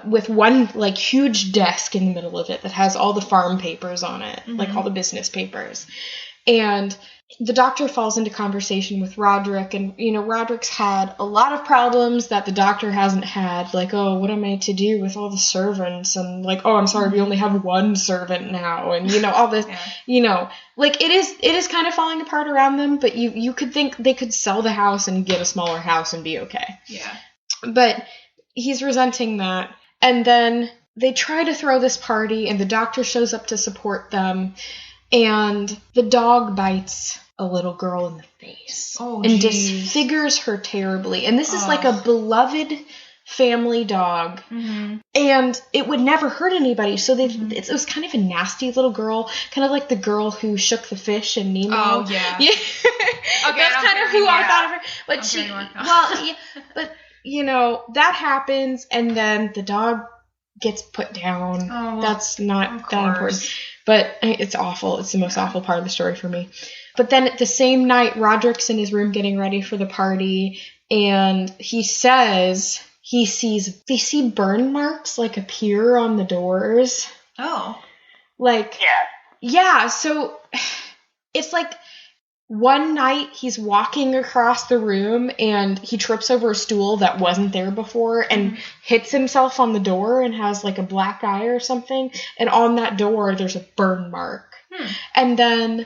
S2: with one like huge desk in the middle of it that has all the farm papers on it, mm-hmm. like all the business papers. And the doctor falls into conversation with Roderick, and, you know, Roderick's had a lot of problems that the doctor hasn't had, like, oh, what am I to do with all the servants, and, like, oh, I'm sorry, we only have one servant now, and, you know, all this, you know, like, it is kind of falling apart around them, but you could think they could sell the house and get a smaller house and be okay.
S1: Yeah.
S2: But he's resenting that, and then they try to throw this party, and the doctor shows up to support them, and the dog bites a little girl in the face and disfigures her terribly. And this is like a beloved family dog, mm-hmm. and it would never hurt anybody. So it was kind of a nasty little girl, kind of like the girl who shook the fish in Nemo.
S1: Oh yeah,
S2: yeah.
S1: Okay,
S2: that's kind of who I thought of her. But but you know, that happens, and then the dog gets put down. Oh, that's not that important. But it's awful. It's the most awful part of the story for me. But then at the same night, Roderick's in his room getting ready for the party, and he says they see burn marks like appear on the doors.
S1: Oh.
S2: Like, yeah, so it's like one night he's walking across the room and he trips over a stool that wasn't there before and hits himself on the door and has like a black eye or something. And on that door, there's a burn mark. And then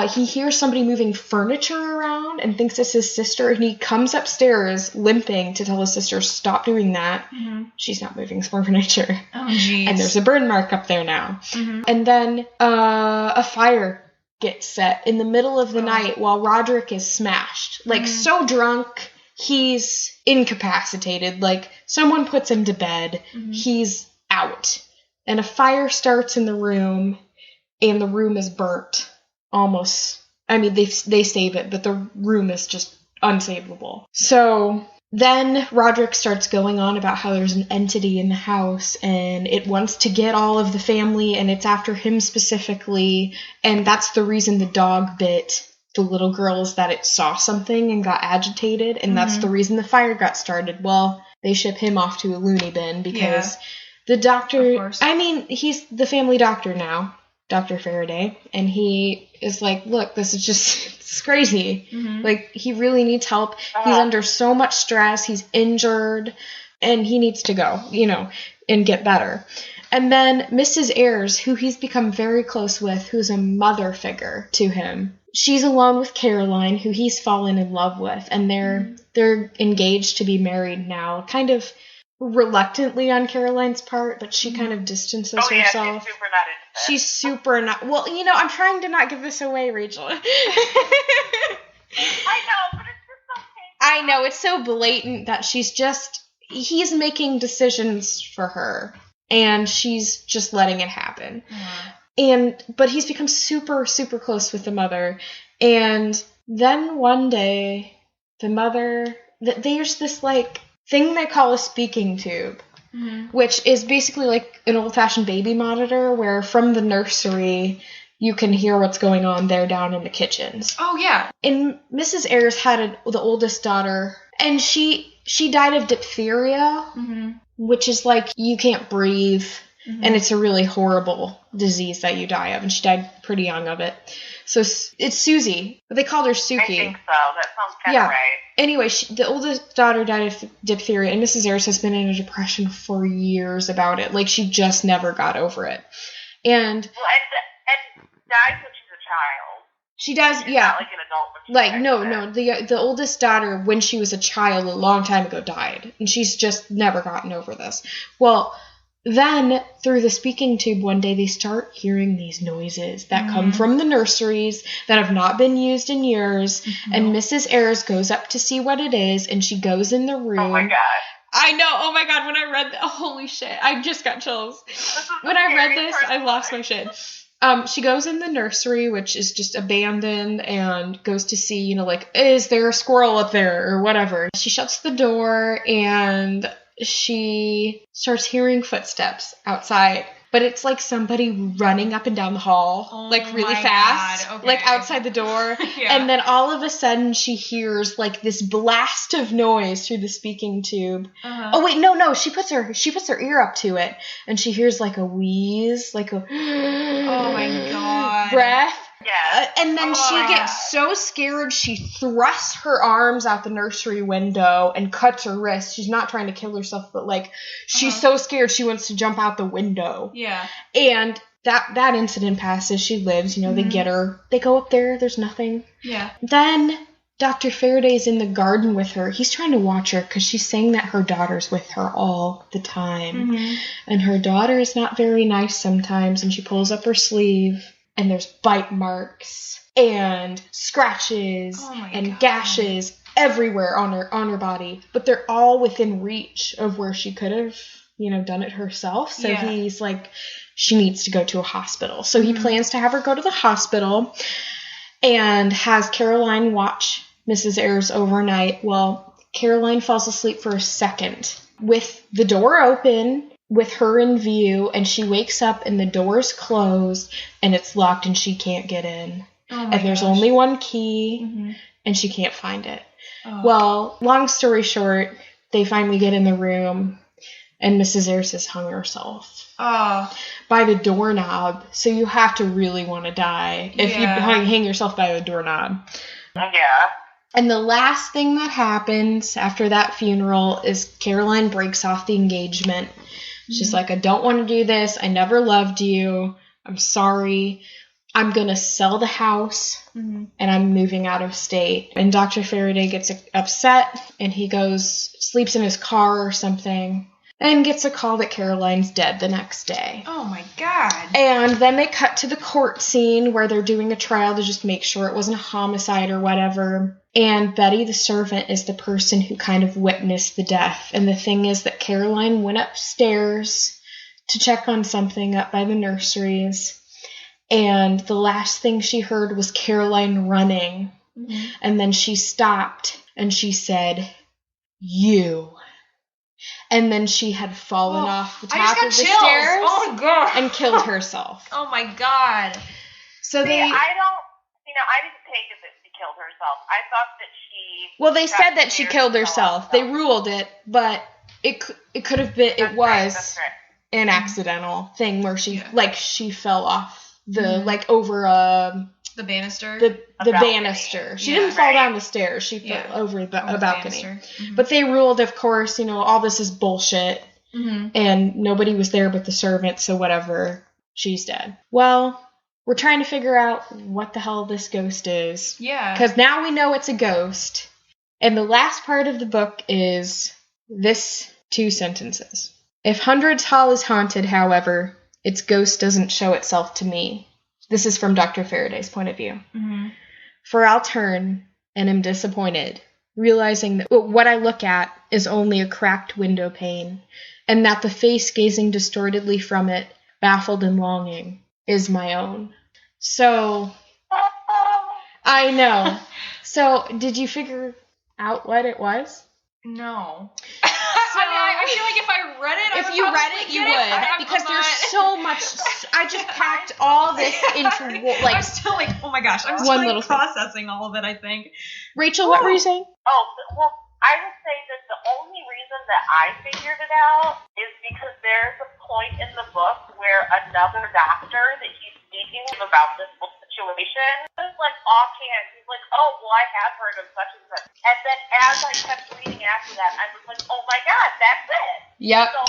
S2: he hears somebody moving furniture around and thinks it's his sister. And he comes upstairs limping to tell his sister, stop doing that. Mm-hmm. She's not moving furniture.
S1: Oh, jeez.
S2: And there's a burn mark up there now. Mm-hmm. And then a fire gets set in the middle of the night while Roderick is smashed. Like, so drunk, he's incapacitated. Like, someone puts him to bed. He's out. And a fire starts in the room, and the room is burnt. Almost. I mean, they save it, but the room is just unsavable. So then Roderick starts going on about how there's an entity in the house, and it wants to get all of the family, and it's after him specifically, and that's the reason the dog bit the little girl, is that it saw something and got agitated, and that's the reason the fire got started. Well, they ship him off to a loony bin because the doctor, I mean, he's the family doctor now, Dr. Faraday, and he is like, look, this is just, it's crazy. Like, he really needs help. He's under so much stress. He's injured, and he needs to go, you know, and get better. And then Mrs. Ayres, who he's become very close with, who's a mother figure to him, she's alone with Caroline, who he's fallen in love with, and they're engaged to be married now, kind of reluctantly on Caroline's part, but she kind of distances herself. She's super not. Well, you know, I'm trying to not give this away, Rachel.
S3: I know, but it's just okay.
S2: I know, it's so blatant that he's making decisions for her, and she's just letting it happen. But he's become super, super close with the mother, and then one day, the mother, there's this, like, thing they call a speaking tube, which is basically like an old-fashioned baby monitor where from the nursery you can hear what's going on there down in the kitchens.
S1: Oh, yeah.
S2: And Mrs. Ayres had the oldest daughter, and she died of diphtheria, which is like you can't breathe. and it's a really horrible disease that you die of, and she died pretty young of it. So it's Susie. They called her Suki.
S3: I think so. That sounds kind of right.
S2: Anyway, the oldest daughter died of diphtheria, and Mrs. Ayres has been in a depression for years about it. Like, she just never got over it. And
S3: died when she's a child.
S2: She does,
S3: She's
S2: yeah.
S3: Not like an adult.
S2: Like, no. The oldest daughter, when she was a child, a long time ago, died. And she's just never gotten over this. Well, then, through the speaking tube one day, they start hearing these noises that come from the nurseries that have not been used in years. And Mrs. Ayres goes up to see what it is, and she goes in the room.
S3: Oh, my God.
S2: I know. Oh, my God. When I read that, holy shit. I just got chills. When I read this, I lost my shit. She goes in the nursery, which is just abandoned, and goes to see, you know, like, is there a squirrel up there or whatever. She shuts the door, and she starts hearing footsteps outside. But it's like somebody running up and down the hall, like really fast, like outside the door. And then all of a sudden she hears like this blast of noise through the speaking tube. Oh wait, no, she puts her ear up to it, and she hears like a wheeze, like a
S1: oh my God,
S2: breath.
S3: Yeah.
S2: And then she gets so scared, she thrusts her arms out the nursery window and cuts her wrist. She's not trying to kill herself, but, like, she's so scared she wants to jump out the window.
S1: Yeah.
S2: And that incident passes. She lives. You know, they get her. They go up there. There's nothing.
S1: Yeah.
S2: Then Dr. Faraday's in the garden with her. He's trying to watch her because she's saying that her daughter's with her all the time. And her daughter is not very nice sometimes, and she pulls up her sleeve. And there's bite marks and scratches and gashes everywhere on her body. But they're all within reach of where she could have, you know, done it herself. So he's like, she needs to go to a hospital. So he plans to have her go to the hospital and has Caroline watch Mrs. Ayres overnight. Well, Caroline falls asleep for a second with the door open, with her in view, and she wakes up and the door's closed and it's locked and she can't get in. And there's only one key and she can't find it. Well, long story short, they finally get in the room and Mrs. Ayres has hung herself by the doorknob. So you have to really want to die if you hang yourself by the doorknob.
S3: Yeah.
S2: And the last thing that happens after that funeral is Caroline breaks off the engagement. She's like, I don't want to do this. I never loved you. I'm sorry. I'm going to sell the house and I'm moving out of state. And Dr. Faraday gets upset and he sleeps in his car or something and gets a call that Caroline's dead the next day.
S1: Oh my God.
S2: And then they cut to the court scene where they're doing a trial to just make sure it wasn't a homicide or whatever. And Betty, the servant, is the person who kind of witnessed the death. And the thing is that Caroline went upstairs to check on something up by the nurseries. And the last thing she heard was Caroline running. And then she stopped and she said, "You." And then she had fallen off the top of the stairs and killed herself.
S1: Oh my God.
S2: So
S3: I didn't take it that she killed herself. I thought that she...
S2: Well, they said that she killed herself. They ruled it, but it could have been, it was an accidental thing where she fell off the, over
S1: the banister?
S2: The banister. She didn't fall down the stairs. She fell over a balcony. But they ruled, of course, all this is bullshit. And nobody was there but the servant, so whatever. She's dead. Well, we're trying to figure out what the hell this ghost is.
S1: Yeah.
S2: Because now we know it's a ghost. And the last part of the book is this 2 sentences. If Hundreds Hall is haunted, however, its ghost doesn't show itself to me. This is from Dr. Faraday's point of view. For I'll turn and am disappointed, realizing that what I look at is only a cracked window pane, and that the face gazing distortedly from it, baffled and longing, is my own. So, I know. So, did you figure out what it was?
S1: No. I feel like if I read it,
S2: if you read it, you would, because there's so much. I just packed all this into
S1: I'm still like, oh my gosh, I'm still processing all of it. I think.
S2: Rachel, what were you saying?
S3: Oh well, I would say that the only reason that I figured it out is because there's a point in the book where another doctor that he's speaking about this whole situation is like offhand. He's like, oh, well, I have heard of such and such. And then as I kept reading after that, I was like, oh my God, that's it.
S2: Yep.
S3: So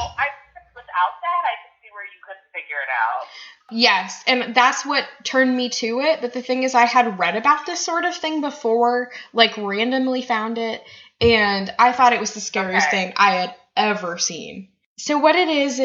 S3: without that, I could see where you couldn't figure it out.
S2: Yes, and that's what turned me to it. But the thing is, I had read about this sort of thing before, like randomly found it, and I thought it was the scariest thing I had ever seen. So what it is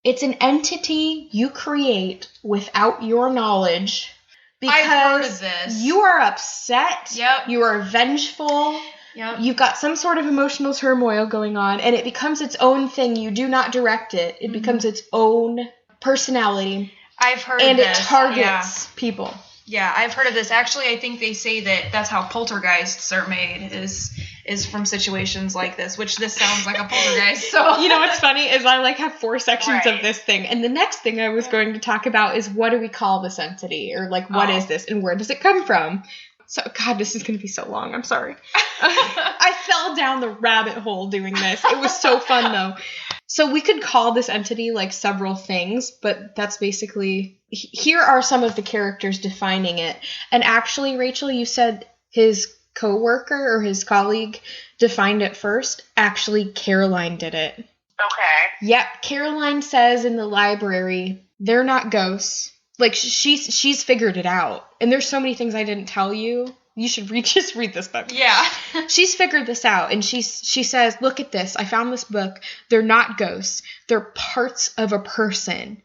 S2: it's an entity you create without your knowledge because
S1: I've heard of this.
S2: You are upset.
S1: Yep.
S2: You are vengeful.
S1: Yep.
S2: You've got some sort of emotional turmoil going on, and it becomes its own thing. You do not direct it. It becomes its own personality.
S1: I've heard
S2: of
S1: this.
S2: And it targets people.
S1: Yeah, I've heard of this. Actually, I think they say that that's how poltergeists are made, is from situations like this, which this sounds like a poltergeist. So
S2: you know what's funny is I have 4 sections of this thing, and the next thing I was going to talk about is what do we call this entity, or what is this, and where does it come from? So, God, this is going to be so long. I'm sorry. I fell down the rabbit hole doing this. It was so fun, though. So we could call this entity several things, but that's basically... Here are some of the characters defining it. And actually, Rachel, you said his coworker or his colleague defined it first. Actually, Caroline did it.
S3: Okay.
S2: Yep. Caroline says in the library, they're not ghosts. She's figured it out. And there's so many things I didn't tell you. You should just read this book.
S1: Yeah.
S2: She's figured this out, and she says, look at this. I found this book. They're not ghosts. They're parts of a person.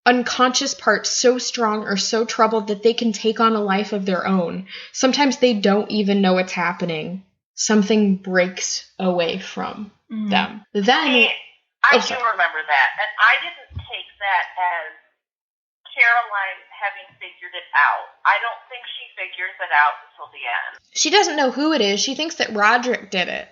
S2: Unconscious parts so strong or so troubled that they can take on a life of their own. Sometimes they don't even know what's happening. Something breaks away from them. Then...
S3: I do remember that, and I didn't take that as Caroline having figured it out. I don't think she figures it out until the end.
S2: She doesn't know who it is. She thinks that Roderick did it.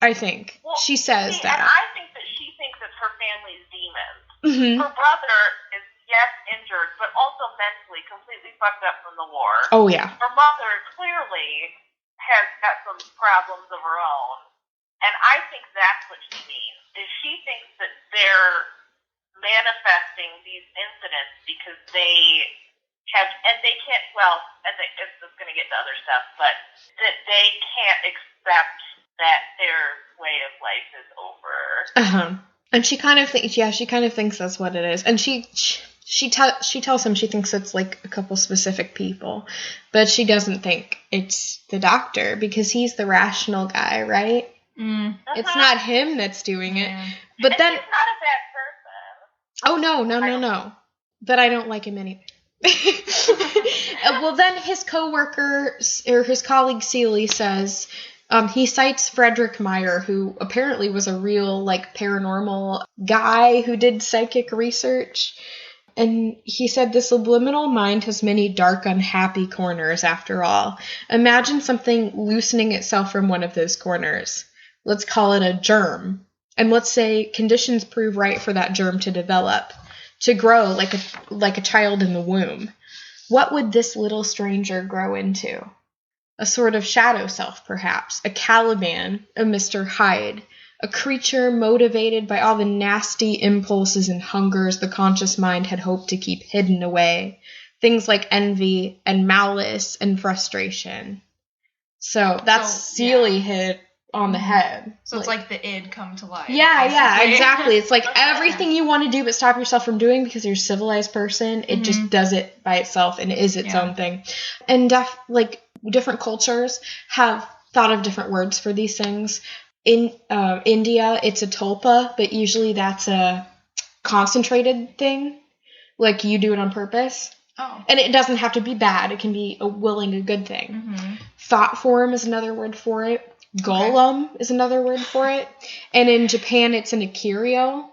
S2: I think.
S3: Well,
S2: she says that.
S3: And I think that she thinks it's her family's demons.
S2: Mm-hmm.
S3: Her brother is, yes, injured, but also mentally completely fucked up from the war.
S2: Oh, yeah.
S3: Her mother clearly has got some problems of her own. And I think that's what she means, is she thinks that they're manifesting these incidents because they have, and they can't, it's going to get to other stuff, but that they can't accept that their way of life is over.
S2: Uh-huh. And she kind of thinks that's what it is. And she tells him she thinks it's a couple specific people, but she doesn't think it's the doctor because he's the rational guy, right?
S1: Mm.
S2: It's not him that's doing it.
S1: Yeah.
S2: But
S3: and
S2: then
S3: he's not a bad person.
S2: oh no. But I don't like him anyway. Well, then his coworker or his colleague Celie says he cites Frederick Meyer, who apparently was a real paranormal guy who did psychic research. And he said, the subliminal mind has many dark, unhappy corners, after all. Imagine something loosening itself from one of those corners. Let's call it a germ. And let's say conditions prove right for that germ to develop, to grow like a child in the womb. What would this little stranger grow into? A sort of shadow self, perhaps. A Caliban, a Mr. Hyde. A creature motivated by all the nasty impulses and hungers the conscious mind had hoped to keep hidden away. Things like envy and malice and frustration. So that's Celie hit on the head.
S1: So it's like the id come to life.
S2: Yeah, exactly. It's everything you want to do but stop yourself from doing because you're a civilized person. It just does it by itself and is its own thing. And different cultures have thought of different words for these things. In India, it's a tulpa, but usually that's a concentrated thing. You do it on purpose.
S1: Oh.
S2: And it doesn't have to be bad. It can be a good thing.
S1: Mm-hmm.
S2: Thought form is another word for it. Golem is another word for it. And in Japan, it's an Akirio.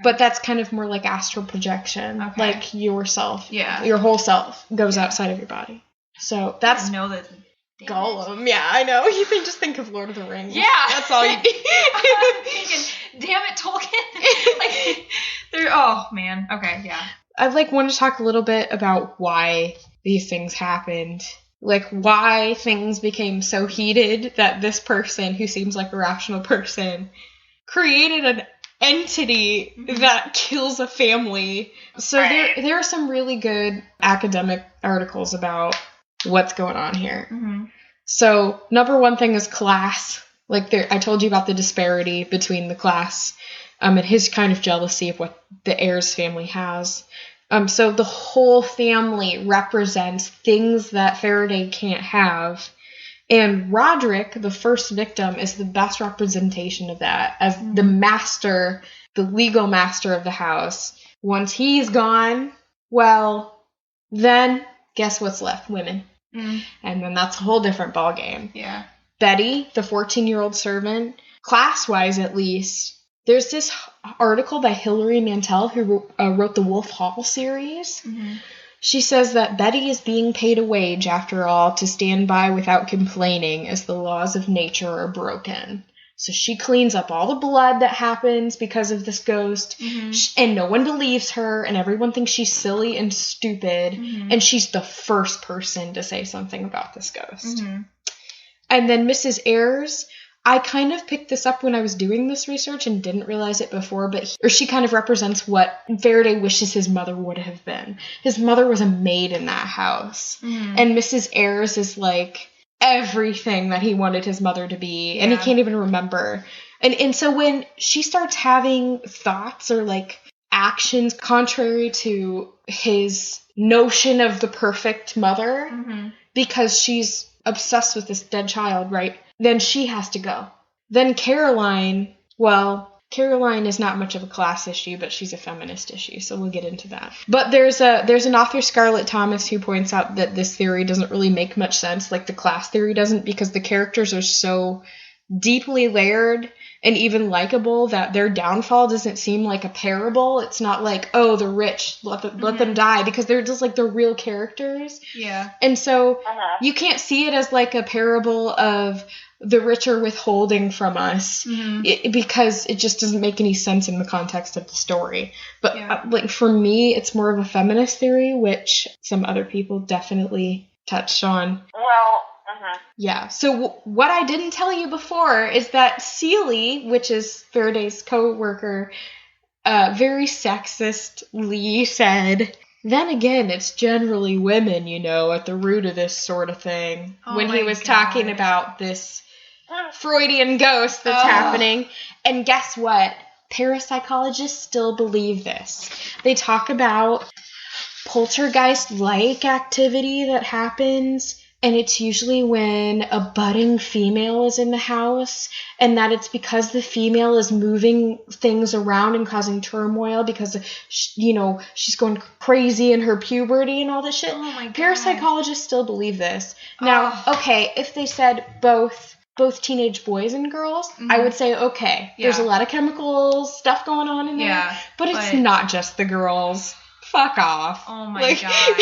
S2: But that's kind of more like astral projection.
S1: Okay.
S2: Yourself.
S1: Yeah.
S2: Your whole self goes outside of your body. So that's...
S1: I know that...
S2: Golem, yeah, I know. You can just think of Lord of the Rings.
S1: Yeah.
S2: That's all you do.
S1: I'm thinking, damn it, Tolkien. Oh, man. Okay, yeah.
S2: I want to talk a little bit about why these things happened. Why things became so heated that this person, who seems like a rational person, created an entity that kills a family. So there are some really good academic articles about what's going on here. Mm-hmm. So number one thing is class. Like I told you about the disparity between the class and his kind of jealousy of what the Ayres family has. So the whole family represents things that Faraday can't have. And Roderick, the first victim, is the best representation of that as the master, the legal master of the house. Once he's gone, well, then guess what's left? Women. Mm. And then that's a whole different ballgame.
S1: Yeah.
S2: Betty, the 14-year-old servant, class-wise at least, there's this article by Hilary Mantel who wrote the Wolf Hall series. Mm-hmm. She says that Betty is being paid a wage, after all, to stand by without complaining as the laws of nature are broken. So she cleans up all the blood that happens because of this ghost, and no one believes her, and everyone thinks she's silly and stupid, and she's the first person to say something about this ghost. Mm-hmm. And then Mrs. Ayres, I kind of picked this up when I was doing this research and didn't realize it before, or she kind of represents what Faraday wishes his mother would have been. His mother was a maid in that house, and Mrs. Ayres is like everything that he wanted his mother to be, and he can't even remember. And so when she starts having thoughts or like actions contrary to his notion of the perfect mother, because she's obsessed with this dead child, right? Then she has to go. Then Caroline is not much of a class issue, but she's a feminist issue, so we'll get into that. But there's an author, Scarlett Thomas, who points out that this theory doesn't really make much sense, like the class theory doesn't, because the characters are so deeply layered and even likable that their downfall doesn't seem like a parable. It's not like, oh, the rich, let them die, because they're just like, they're real characters.
S1: Yeah.
S2: And so you can't see it as like a parable of the rich are withholding from us, because it just doesn't make any sense in the context of the story. But like for me, it's more of a feminist theory, which some other people definitely touched on.
S3: Well,
S2: yeah. So what I didn't tell you before is that Seeley, which is Faraday's co-worker, very sexistly said, then again, it's generally women, at the root of this sort of thing. When he was talking about this Freudian ghost that's happening. And guess what? Parapsychologists still believe this. They talk about poltergeist-like activity that happens, and it's usually when a budding female is in the house, and that it's because the female is moving things around and causing turmoil because, she's going crazy in her puberty and all this shit.
S1: Oh my God.
S2: Parapsychologists still believe this. Now, okay, if they said both teenage boys and girls, I would say, okay, there's a lot of chemical stuff going on in there, but it's not just the girls. Fuck off.
S1: Oh my God.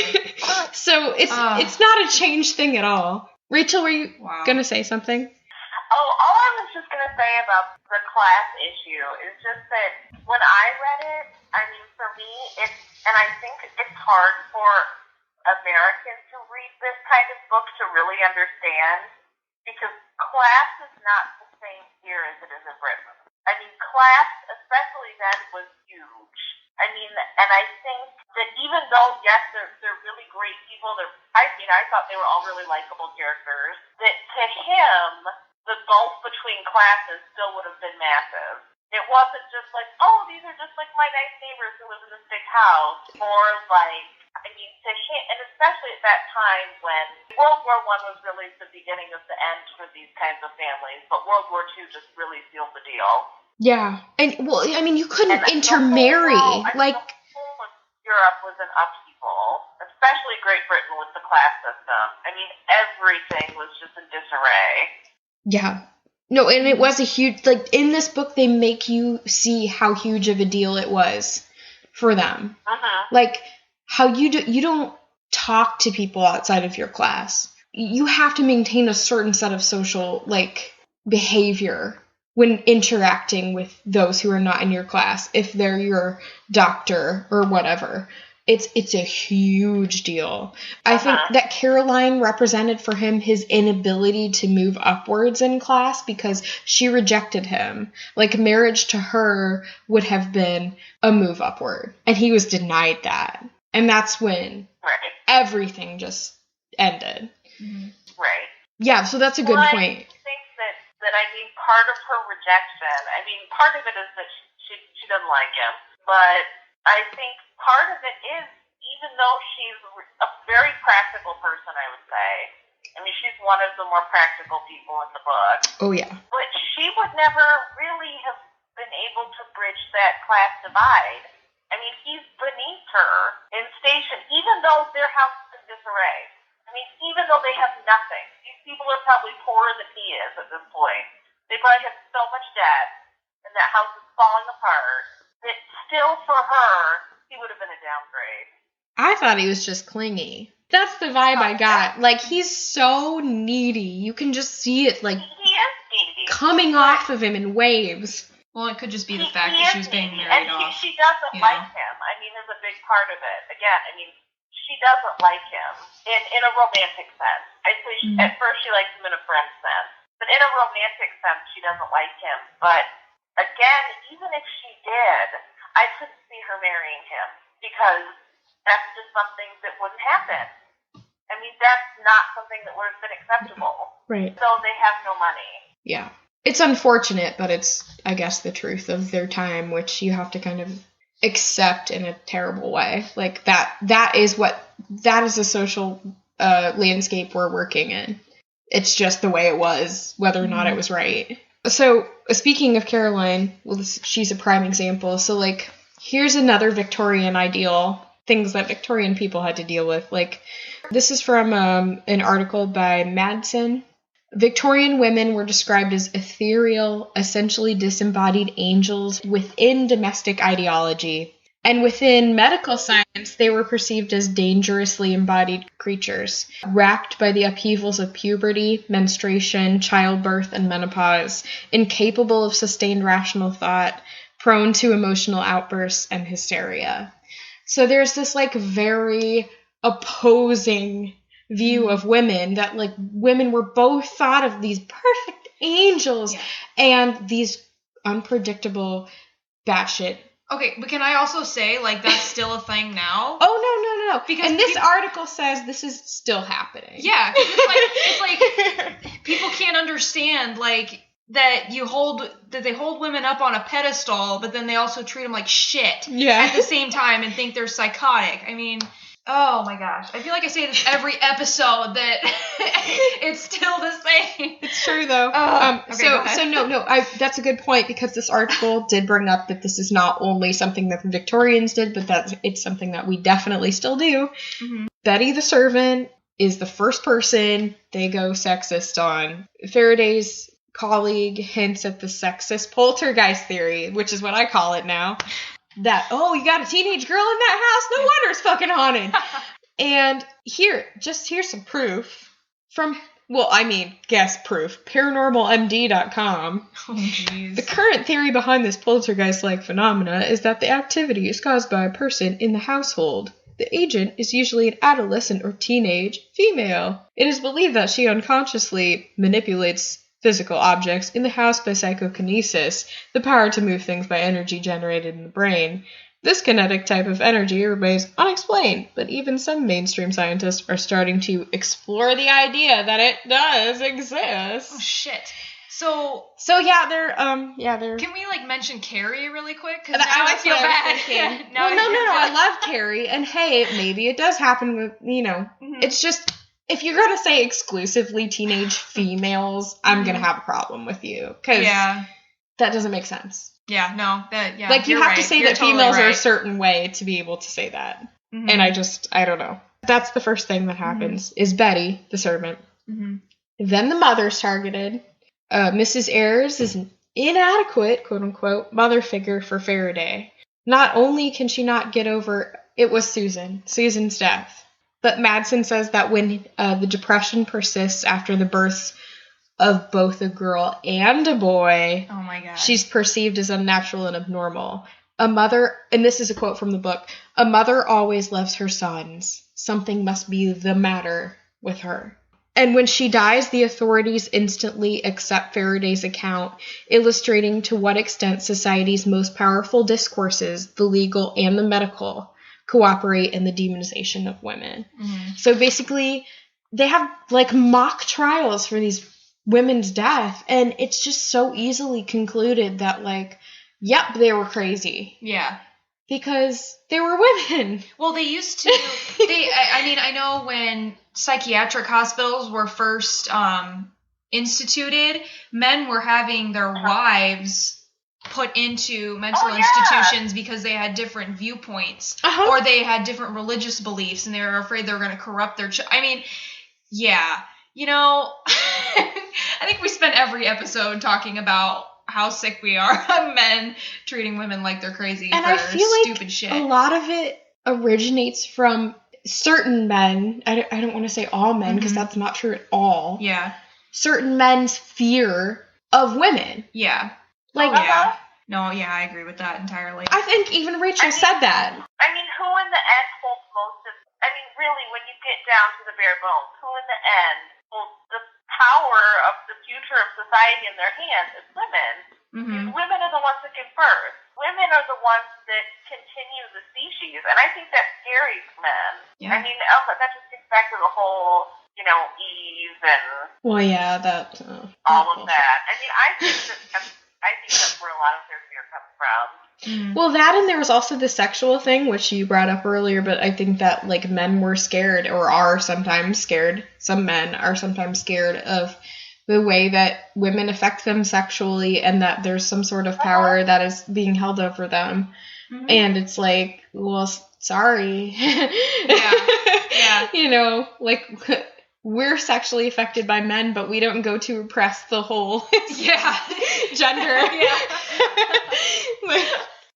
S2: So it's not a changed thing at all. Rachel, were you going to say something?
S3: Oh, all I was just going to say about the class issue is just that when I read it, for me, and I think it's hard for Americans to read this kind of book to really understand, because class is not the same here as it is in Britain. Class, especially then, was huge. And I think that even though, yes, they're really great people, I thought they were all really likable characters, that to him, the gulf between classes still would have been massive. It wasn't just like, oh, these are just like my nice neighbors who live in this big house. More like, to him, and especially at that time when World War I was really the beginning of the end for these kinds of families, but World War II just really sealed the deal.
S2: Yeah. And, you couldn't intermarry.
S3: Europe was an upheaval, especially Great Britain with the class system. Everything was just in disarray. Yeah.
S2: No, and it was a huge, in this book, they make you see how huge of a deal it was for them. How you don't talk to people outside of your class. You have to maintain a certain set of social, behavior when interacting with those who are not in your class, if they're your doctor or whatever. it's a huge deal. I think that Caroline represented for him his inability to move upwards in class because she rejected him. Like, marriage to her would have been a move upward. And he was denied that. And that's when everything just ended.
S3: Mm-hmm. Right.
S2: Yeah, so that's a good point.
S3: I think that I mean, part of her rejection, I mean, part of it is that she doesn't like him. But I think part of it is, even though she's a very practical person, I would say, I mean, she's one of the more practical people in the book.
S2: Oh, yeah.
S3: But she would never really have been able to bridge that class divide. I mean, he's beneath her in station, even though their house is in disarray. I mean, even though they have nothing. These people are probably poorer than he is at this point. They probably have so much debt, and that house is falling apart, that still for her, he would have been a downgrade.
S2: I thought he was just clingy. That's the vibe I got. Like, he's so needy. You can just see it, like,
S3: he is needy.
S2: Coming off of him in waves.
S1: Well, it could just be the fact that she was being married off.
S3: And she doesn't like him. I mean, there's a big part of it. Again, I mean, she doesn't like him in a romantic sense. I'd say at first she likes him in a friend sense. But in a romantic sense, she doesn't like him. But, again, even if she did, I couldn't see her marrying him. Because that's just something that wouldn't happen. I mean, that's not something that would have been acceptable.
S2: Right.
S3: So they have no money. Yeah.
S2: It's unfortunate, but it's, I guess, the truth of their time, which you have to kind of accept in a terrible way. Like, that is a social landscape we're working in. It's just the way it was, whether or not it was right. So, speaking of Caroline, well, she's a prime example. So, like, here's another Victorian ideal, things that Victorian people had to deal with. Like, this is from an article by Madsen. Victorian women were described as ethereal, essentially disembodied angels within domestic ideology. And within medical science, they were perceived as dangerously embodied creatures, racked by the upheavals of puberty, menstruation, childbirth, and menopause, incapable of sustained rational thought, prone to emotional outbursts and hysteria. So there's this, like, very opposing view of women, that, like, women were both thought of these perfect angels and these unpredictable batshit.
S1: Okay, but can I also say, like, that's still a thing now?
S2: Oh, no. Because this article says this is still happening.
S1: Yeah, because it's like people can't understand, like, that they hold women up on a pedestal, but then they also treat them like shit at the same time and think they're psychotic. I mean, oh my gosh. I feel like I say this every episode, that it's still the same.
S2: It's true, though. That's a good point, because this article did bring up that this is not only something that the Victorians did, but that it's something that we definitely still do. Mm-hmm. Betty the servant is the first person they go sexist on. Faraday's colleague hints at the sexist poltergeist theory, which is what I call it now. That, you got a teenage girl in that house? No wonder it's fucking haunted. And here's some proof from, guess proof, paranormalmd.com.
S1: Oh, jeez.
S2: The current theory behind this poltergeist-like phenomena is that the activity is caused by a person in the household. The agent is usually an adolescent or teenage female. It is believed that she unconsciously manipulates physical objects in the house by psychokinesis, the power to move things by energy generated in the brain. This kinetic type of energy remains unexplained, but even some mainstream scientists are starting to explore the idea that it does exist.
S1: Oh, shit. So
S2: they're
S1: Can we, like, mention Carrie really quick? Because now
S2: I
S1: feel bad.
S2: No, I love Carrie, and hey, maybe it does happen with, it's just, if you're going to say exclusively teenage females, I'm going to have a problem with you. Because that doesn't make sense.
S1: Yeah, no.
S2: Like, you have to say that females are a certain way to be able to say that. Mm-hmm. And I don't know. That's the first thing that happens, is Betty, the servant. Mm-hmm. Then the mother's targeted. Mrs. Ayres is an inadequate, quote-unquote, mother figure for Faraday. Not only can she not get over it was Susan's death, but Madsen says that when the depression persists after the births of both a girl and a boy,
S1: oh my God,
S2: she's perceived as unnatural and abnormal. A mother, and this is a quote from the book, a mother always loves her sons. Something must be the matter with her. And when she dies, the authorities instantly accept Faraday's account, illustrating to what extent society's most powerful discourses, the legal and the medical, cooperate in the demonization of women. Mm-hmm. So basically, they have like mock trials for these women's death, and it's just so easily concluded that like, yep, they were crazy.
S1: Yeah.
S2: Because they were women.
S1: Well, they used to, I know when psychiatric hospitals were first instituted, men were having their wives put into mental institutions because they had different viewpoints or they had different religious beliefs and they were afraid they were going to corrupt their yeah. You know, I think we spent every episode talking about how sick we are of men treating women like they're crazy and for I feel stupid like shit.
S2: A lot of it originates from certain men. I don't want to say all men because that's not true at all.
S1: Yeah.
S2: Certain men's fear of women.
S1: Yeah.
S2: Like,
S1: No, yeah, I agree with that entirely.
S2: I think even Rachel said that.
S3: I mean, who in the end holds most of... I mean, really, when you get down to the bare bones, who in the end holds the power of the future of society in their hands is women. Mm-hmm. Women are the ones that give birth. Women are the ones that continue the species, and I think that's scary for men. Yeah. I mean, that just gets back to the whole, Eve and...
S2: Well, yeah, that...
S3: all of that. I mean, I think that's where a lot of their fear comes from.
S2: Mm. Well, that and there was also the sexual thing, which you brought up earlier, but I think that, like, men were scared, or are sometimes scared, some men are sometimes scared of the way that women affect them sexually, and that there's some sort of power that is being held over them. Mm-hmm. And it's like, well, sorry.
S1: Yeah.
S2: Like... We're sexually affected by men, but we don't go to repress the whole gender.
S1: Yeah.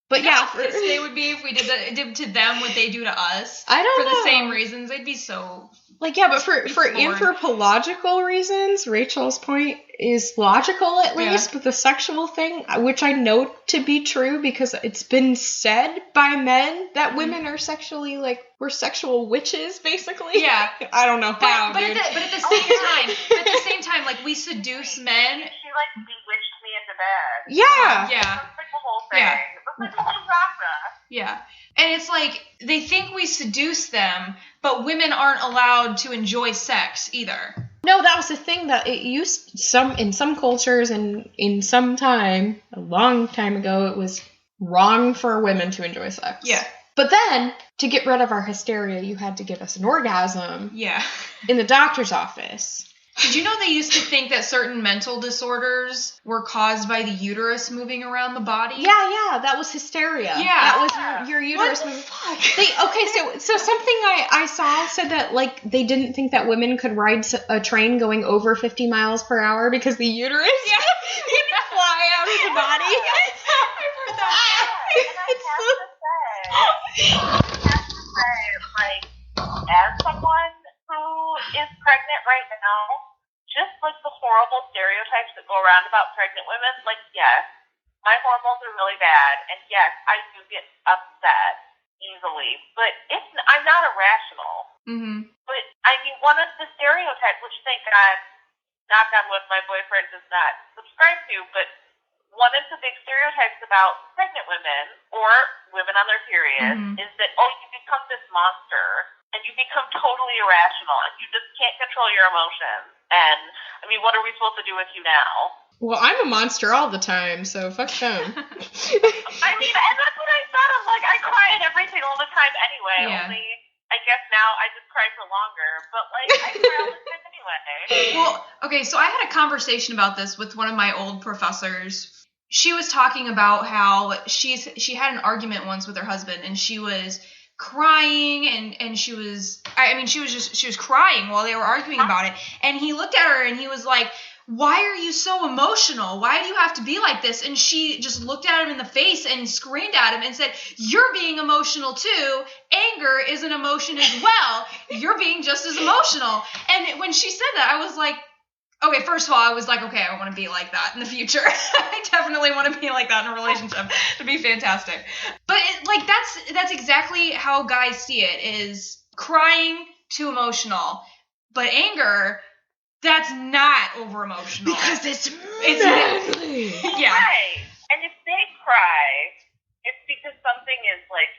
S2: But yeah,
S1: they would be if we did to them what they do to us.
S2: I don't
S1: know.
S2: For
S1: the same reasons, they'd be so...
S2: Like, yeah, but for anthropological reasons, Rachel's point is logical at least, but the sexual thing, which I know to be true because it's been said by men that women are sexually, like, we're sexual witches, basically.
S1: Yeah.
S2: I don't know how,
S1: but
S2: dude.
S1: At the same time, like, we seduce men.
S3: She, like, bewitched me into bed.
S2: Yeah.
S1: Yeah.
S3: That's like the whole thing.
S1: Yeah.
S3: That's like the whole genre.
S1: Yeah. And it's like, they think we seduce them, but women aren't allowed to enjoy sex either.
S2: No, that was the thing that it used in some cultures and in some time, a long time ago, it was wrong for women to enjoy sex.
S1: Yeah.
S2: But then, to get rid of our hysteria, you had to give us an orgasm.
S1: Yeah.
S2: In the doctor's office.
S1: Did you know they used to think that certain mental disorders were caused by the uterus moving around the body?
S2: Yeah, that was hysteria.
S1: Yeah.
S2: That was your uterus moving.
S1: Fuck?
S2: So something I saw said that, like, they didn't think that women could ride a train going over 50 miles per hour because the uterus would fly out of the body.
S1: I've heard that.
S3: And I have to say, like, as someone who is pregnant right now, just like the horrible stereotypes that go around about pregnant women, like, yes, my hormones are really bad, and yes, I do get upset easily, but I'm not irrational.
S1: Mm-hmm.
S3: But, I mean, one of the stereotypes, which thank God, knock on wood, my boyfriend does not subscribe to, but one of the big stereotypes about pregnant women, or women on their period, is that, you become this monster, and you become totally irrational, and you just can't control your emotions. And, I mean, what are we supposed to do with you now?
S2: Well, I'm a monster all the time, so fuck them.
S3: I mean, and that's what I thought of. Like, I cry at everything all the time anyway, only I guess now I just cry for longer, but, like, I cry all the time anyway.
S1: Well, okay, so I had a conversation about this with one of my old professors. She was talking about how she had an argument once with her husband, and she was crying and she was crying while they were arguing about it, and he looked at her and he was like, why are you so emotional? Why do you have to be like this? And she just looked at him in the face and screamed at him and said, you're being emotional too. Anger is an emotion as well. You're being just as emotional. And when she said that, I was like, Okay, first of all, I was like, okay, I want to be like that in the future. I definitely want to be like that in a relationship. It'd be fantastic. But that's exactly how guys see it, is crying too emotional. But anger, that's not over emotional.
S2: Because it's manly.
S1: Yeah.
S3: Right. And if they cry, it's because something is, like,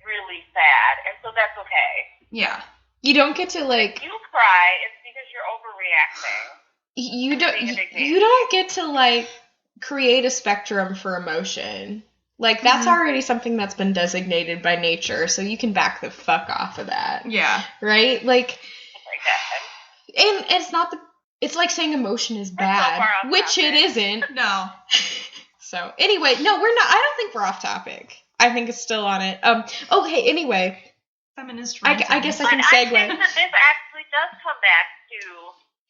S3: really sad, and so that's okay.
S1: Yeah.
S2: You don't get to, like...
S3: If you cry, it's because you're overreacting.
S2: You don't get to, like, create a spectrum for emotion. Like, that's already something that's been designated by nature, so you can back the fuck off of that.
S1: Yeah.
S2: Right? Like
S3: that.
S2: and it's not the... It's like saying emotion is bad,
S3: so
S2: which it isn't.
S1: No.
S2: So, anyway, no, we're not... I don't think we're off topic. I think it's still on it. Okay, anyway.
S1: Feminist
S2: I guess I can segue.
S3: I think that this actually does come back to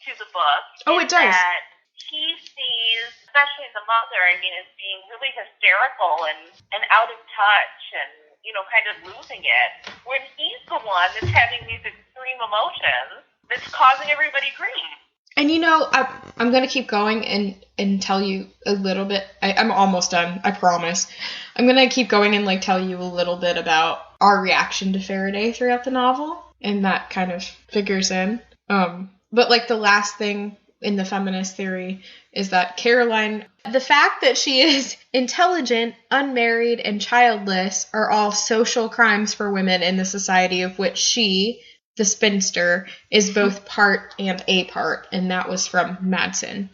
S3: the book.
S2: Oh, it does.
S3: That he sees, especially the mother, I mean, as being really hysterical and out of touch and, you know, kind of losing it, when he's the one that's having these extreme emotions that's causing everybody grief.
S2: And, you know, I'm going to keep going and tell you a little bit. I'm almost done, I promise. I'm going to keep going and, like, tell you a little bit about our reaction to Faraday throughout the novel. And that kind of figures in. But, like, the last thing in the feminist theory is that Caroline, the fact that she is intelligent, unmarried, and childless are all social crimes for women in the society of which she, the spinster, is both part and a part. And that was from Madsen.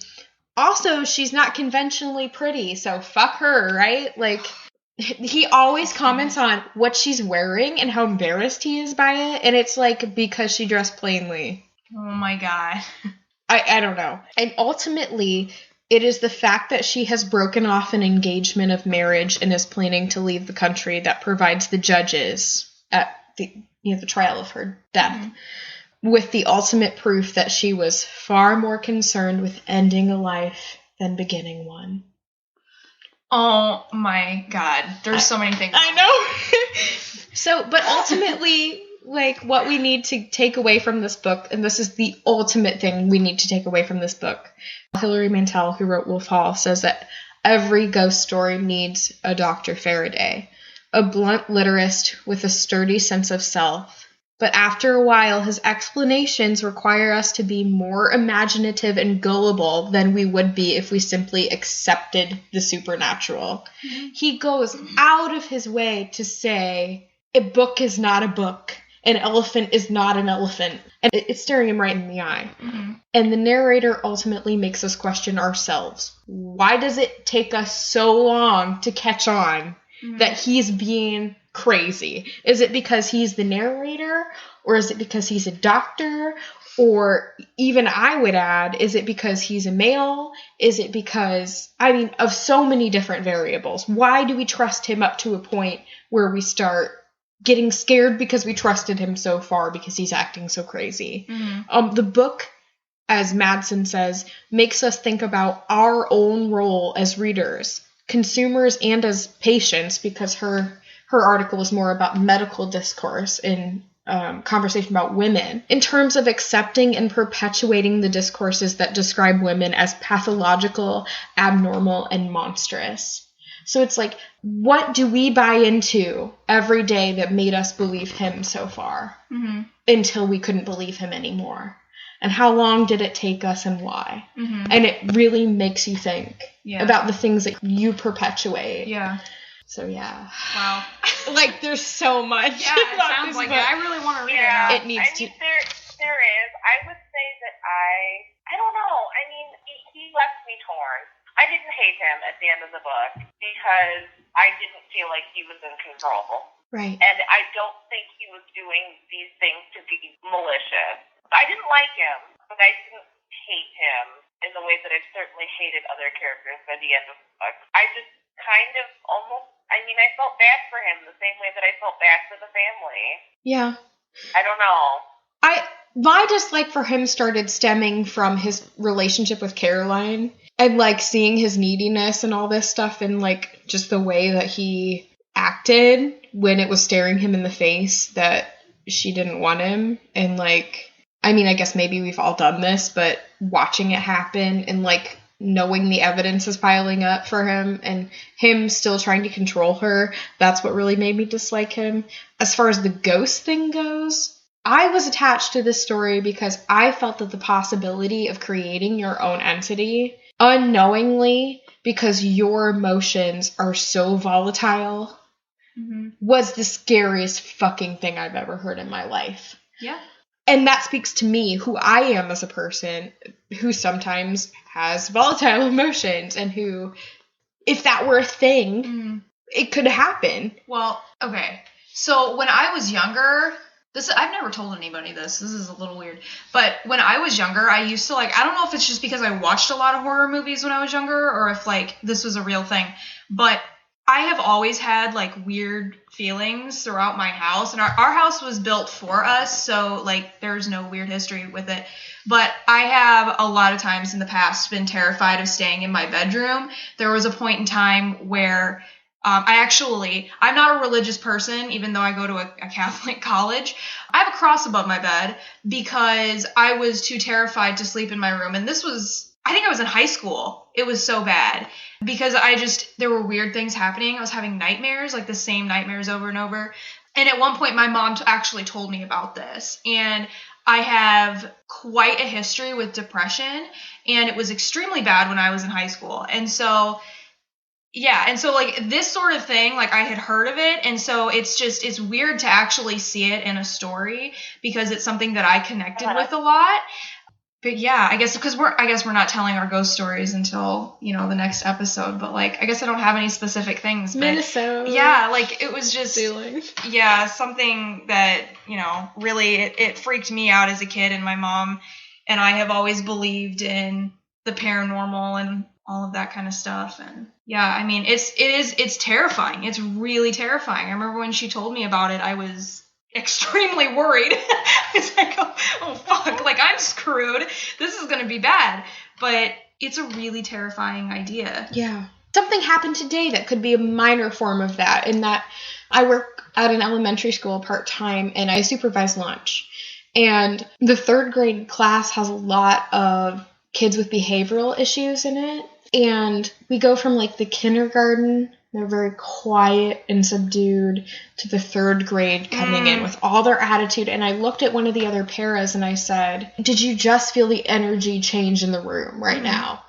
S2: Also, she's not conventionally pretty, so fuck her, right? Like, he always comments on what she's wearing and how embarrassed he is by it. And it's like, because she dressed plainly.
S1: Oh my god.
S2: I don't know. And ultimately, it is the fact that she has broken off an engagement of marriage and is planning to leave the country that provides the judges at the trial of her death with the ultimate proof that she was far more concerned with ending a life than beginning one.
S1: Oh my god. There's so many things.
S2: I know. But ultimately, like, what we need to take away from this book, and this is the ultimate thing we need to take away from this book. Hilary Mantel, who wrote Wolf Hall, says that every ghost story needs a Dr. Faraday, a blunt literist with a sturdy sense of self. But after a while, his explanations require us to be more imaginative and gullible than we would be if we simply accepted the supernatural. He goes out of his way to say, a book is not a book. An elephant is not an elephant. And it's staring him right in the eye. And the narrator ultimately makes us question ourselves. Why does it take us so long to catch on that he's being crazy? Is it because he's the narrator? Or is it because he's a doctor? Or even I would add, is it because he's a male? Is it because, of so many different variables. Why do we trust him up to a point where we start getting scared because we trusted him so far because he's acting so crazy? The book, as Madsen says, makes us think about our own role as readers, consumers, and as patients, because her article is more about medical discourse and conversation about women, in terms of accepting and perpetuating the discourses that describe women as pathological, abnormal, and monstrous. So it's like, what do we buy into every day that made us believe him so far until we couldn't believe him anymore? And how long did it take us and why? And it really makes you think about the things that you perperpetuate.
S1: Yeah.
S2: So, yeah.
S1: Wow.
S2: Like, there's so much.
S1: Yeah, it sounds like it. I really want to read it now.
S2: It needs to.
S3: There is. I would say that I don't know. I mean, he left me torn. I didn't hate him at the end of the book because I didn't feel like he was in control.
S2: Right.
S3: And I don't think he was doing these things to be malicious. I didn't like him, but I didn't hate him in the way that I've certainly hated other characters by the end of the book. I just kind of almost, I felt bad for him the same way that I felt bad for the family.
S2: Yeah.
S3: I don't know.
S2: My dislike for him started stemming from his relationship with Caroline and, like, seeing his neediness and all this stuff and, like, just the way that he acted when it was staring him in the face that she didn't want him. And, like, I mean, I guess maybe we've all done this, but watching it happen and, like, knowing the evidence is piling up for him and him still trying to control her, that's what really made me dislike him. As far as the ghost thing goes, I was attached to this story because I felt that the possibility of creating your own entity unknowingly, because your emotions are so volatile, was the scariest fucking thing I've ever heard in my life.
S1: Yeah.
S2: And that speaks to me, who I am as a person who sometimes has volatile emotions and who, if that were a thing, it could happen.
S1: Well, okay. So when I was younger, I've never told anybody this. This is a little weird. But when I was younger, I used to, like, I don't know if it's just because I watched a lot of horror movies when I was younger or if, like, this was a real thing. But I have always had, like, weird feelings throughout my house. And our house was built for us, so, like, there's no weird history with it. But I have a lot of times in the past been terrified of staying in my bedroom. There was a point in time where I'm not a religious person, even though I go to a Catholic college. I have a cross above my bed because I was too terrified to sleep in my room. And this was, I think I was in high school. It was so bad because there were weird things happening. I was having nightmares, like the same nightmares over and over. And at one point, my mom actually told me about this. And I have quite a history with depression. And it was extremely bad when I was in high school. And so... yeah, and so, like, this sort of thing, like, I had heard of it, and so it's weird to actually see it in a story because it's something that I connected with a lot. But yeah, I guess because we're not telling our ghost stories until, you know, the next episode, but, like, I guess I don't have any specific things. But
S2: Minnesota.
S1: yeah, like, it was just,
S2: feelings.
S1: Yeah, something that, you know, really, it freaked me out as a kid, and my mom and I have always believed in the paranormal and all of that kind of stuff. And yeah, I mean, it's terrifying. It's really terrifying. I remember when she told me about it, I was extremely worried. I was like, oh fuck, like, I'm screwed. This is going to be bad. But it's a really terrifying idea.
S2: Yeah. Something happened today that could be a minor form of that, in that I work at an elementary school part-time and I supervise lunch. And the 3rd grade class has a lot of kids with behavioral issues in it. And we go from, like, the kindergarten, they're very quiet and subdued, to the 3rd grade coming in with all their attitude. And I looked at one of the other paras and I said, did you just feel the energy change in the room right now?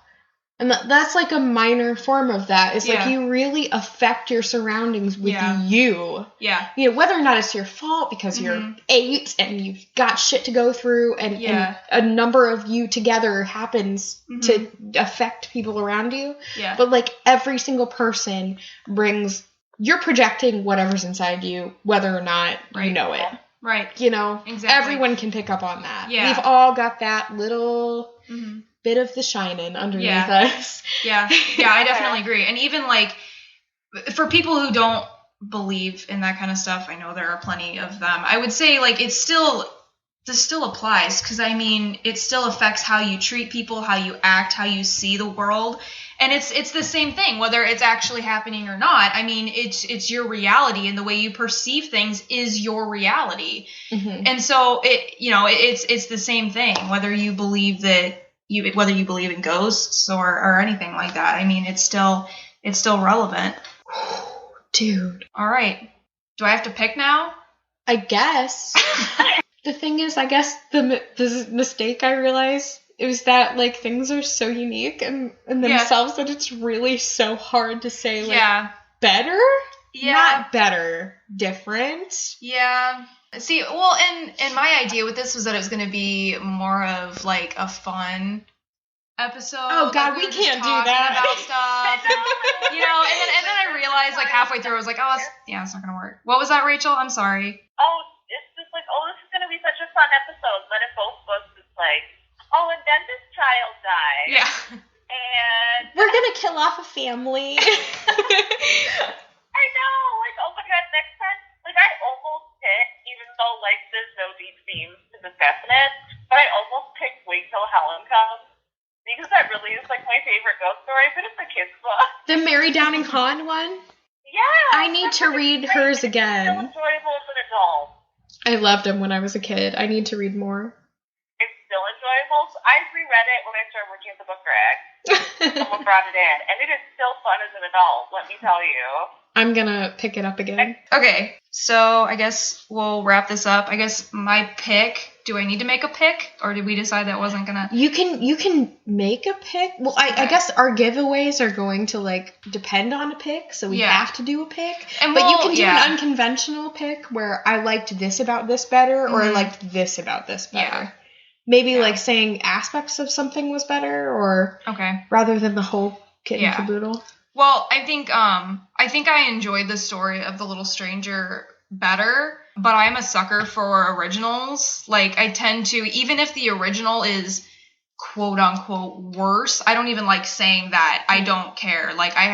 S2: And that's, like, a minor form of that. It's like you really affect your surroundings with you.
S1: Yeah.
S2: You know, whether or not it's your fault because you're 8 and you've got shit to go through and a number of you together happens to affect people around you.
S1: Yeah.
S2: But, like, every single person you're projecting whatever's inside you, whether or not you know it.
S1: Right.
S2: You know?
S1: Exactly.
S2: Everyone can pick up on that.
S1: Yeah.
S2: We've all got that little... bit of the shining underneath us.
S1: Yeah, I definitely agree. And even, like, for people who don't believe in that kind of stuff, I know there are plenty of them. I would say, like, this still applies because, I mean, it still affects how you treat people, how you act, how you see the world. And it's the same thing, whether it's actually happening or not. I mean, it's your reality, and the way you perceive things is your reality. And so it's the same thing, whether you believe in ghosts or anything like that. I mean, it's still relevant.
S2: Dude.
S1: All right. Do I have to pick now?
S2: I guess. The thing is, I guess the mistake I realized is that, like, things are so unique in themselves that it's really so hard to say, like, better?
S1: Yeah.
S2: Not better. Different.
S1: Yeah. See, well, and my idea with this was that it was going to be more of, like, a fun episode.
S2: Oh, God,
S1: like,
S2: we can't do that.
S1: About stuff, you know, and then I realized, like, halfway through, I was like, oh, it's not going to work. What was that, Rachel? I'm sorry.
S3: Oh, it's just like, this is going to be such a fun episode. But in both books, it's like, and then this child died.
S1: Yeah.
S3: And
S2: we're going to kill off a family.
S3: I know, like, oh my God, next time, like, I almost picked, even though, like, there's no deep themes to discuss in it, but I almost picked Wait Till Helen Comes, because that really is, like, my favorite ghost story, but it's a kid's book.
S2: The Mary Downing Hahn one?
S3: Yeah!
S2: I need to read hers again.
S3: It's so enjoyable as an adult.
S2: I loved them when I was a kid. I need to read more.
S3: still enjoyable. So I reread it when I started working at the book rag. Someone brought it in, and it is still fun as an adult, let me tell you.
S2: I'm gonna pick it up again.
S1: Okay, so I guess we'll wrap this up. I guess my pick. Do I need to make a pick, or did we decide that wasn't gonna?
S2: You can make a pick. Well, I guess our giveaways are going to like depend on a pick, so we have to do a pick. But you can do an unconventional pick where I liked this about this better, or I liked this about this better.
S1: Yeah.
S2: Maybe like saying aspects of something was better, or rather than the whole kit and caboodle.
S1: Well, I think I enjoyed the story of the little stranger better, but I'm a sucker for originals. Like, I tend to, even if the original is quote unquote worse, I don't even like saying that. I don't care. Like, I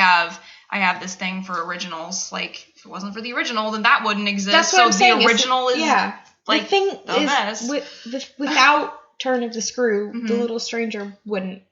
S1: have this thing for originals. Like, if it wasn't for the original, then that wouldn't exist.
S2: That's what I'm saying.
S1: The original is like
S2: the thing
S1: the
S2: is
S1: best.
S2: Without Turn of the Screw, the little stranger wouldn't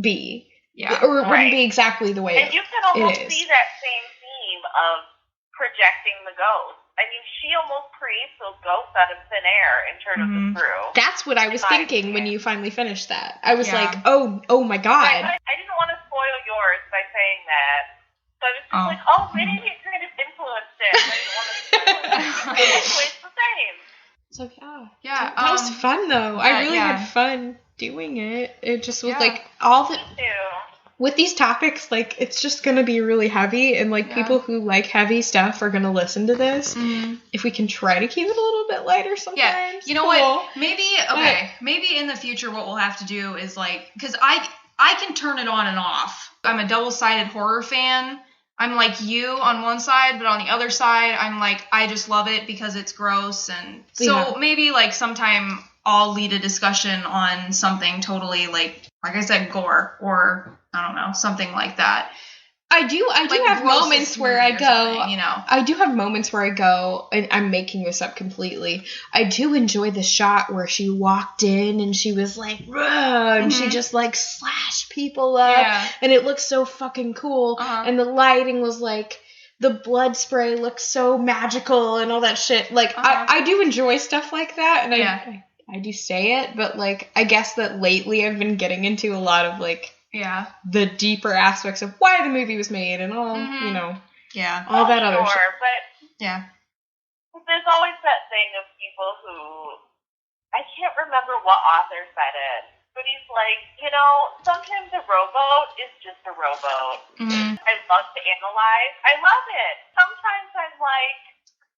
S2: be.
S1: Yeah.
S2: Or it wouldn't be exactly the way
S3: and you can almost see that same theme of projecting the ghost. I mean, she almost creates those ghosts out of thin air in Turn of the Screw.
S2: That's what I was thinking when you finally finished that. I was like, oh my God.
S3: I didn't want to spoil yours by saying that. So I was just like, maybe it kind of influenced it. I didn't want to spoil it. It's the same.
S2: So, that was fun, though. I really had fun doing it. It just was like all the... With these topics, like, it's just going to be really heavy, and, like, people who like heavy stuff are going to listen to this. If we can try to keep it a little bit lighter sometimes.
S1: Yeah, you know what? Maybe in the future what we'll have to do is, like, because I can turn it on and off. I'm a double-sided horror fan. I'm like you on one side, but on the other side, I'm like, I just love it because it's gross. And so maybe, like, sometime I'll lead a discussion on something totally, like I said, gore, or I don't know, something like that.
S2: I do have moments where I go,
S1: you know.
S2: I do have moments where I go, and I'm making this up completely. I do enjoy the shot where she walked in and she was like, and she just like slashed people up, and it looked so fucking cool, and the lighting was like, the blood spray looked so magical and all that shit. Like, I do enjoy stuff like that, and I do say it, but like, I guess that lately I've been getting into a lot of like, the deeper aspects of why the movie was made and all, you know.
S1: Yeah.
S2: All that other shit.
S3: But there's always that thing of people who, I can't remember what author said it, but he's like, you know, sometimes a rowboat is just a rowboat. I love to analyze. I love it. Sometimes I'm like,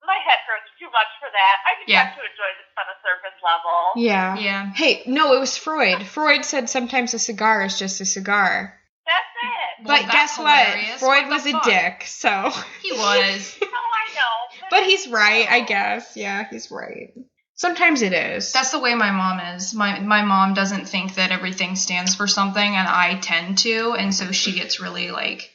S3: my head hurts too much for that. I just have to enjoy this on a surface level.
S2: Yeah. Hey, no, it was Freud. Freud said sometimes a cigar is just a cigar.
S3: That's it.
S2: But guess what? Freud was a dick, so.
S1: He was.
S3: No, I know.
S2: But he's right, I guess. Yeah, he's right. Sometimes it is.
S1: That's the way my mom is. My mom doesn't think that everything stands for something, and I tend to, and so she gets really, like,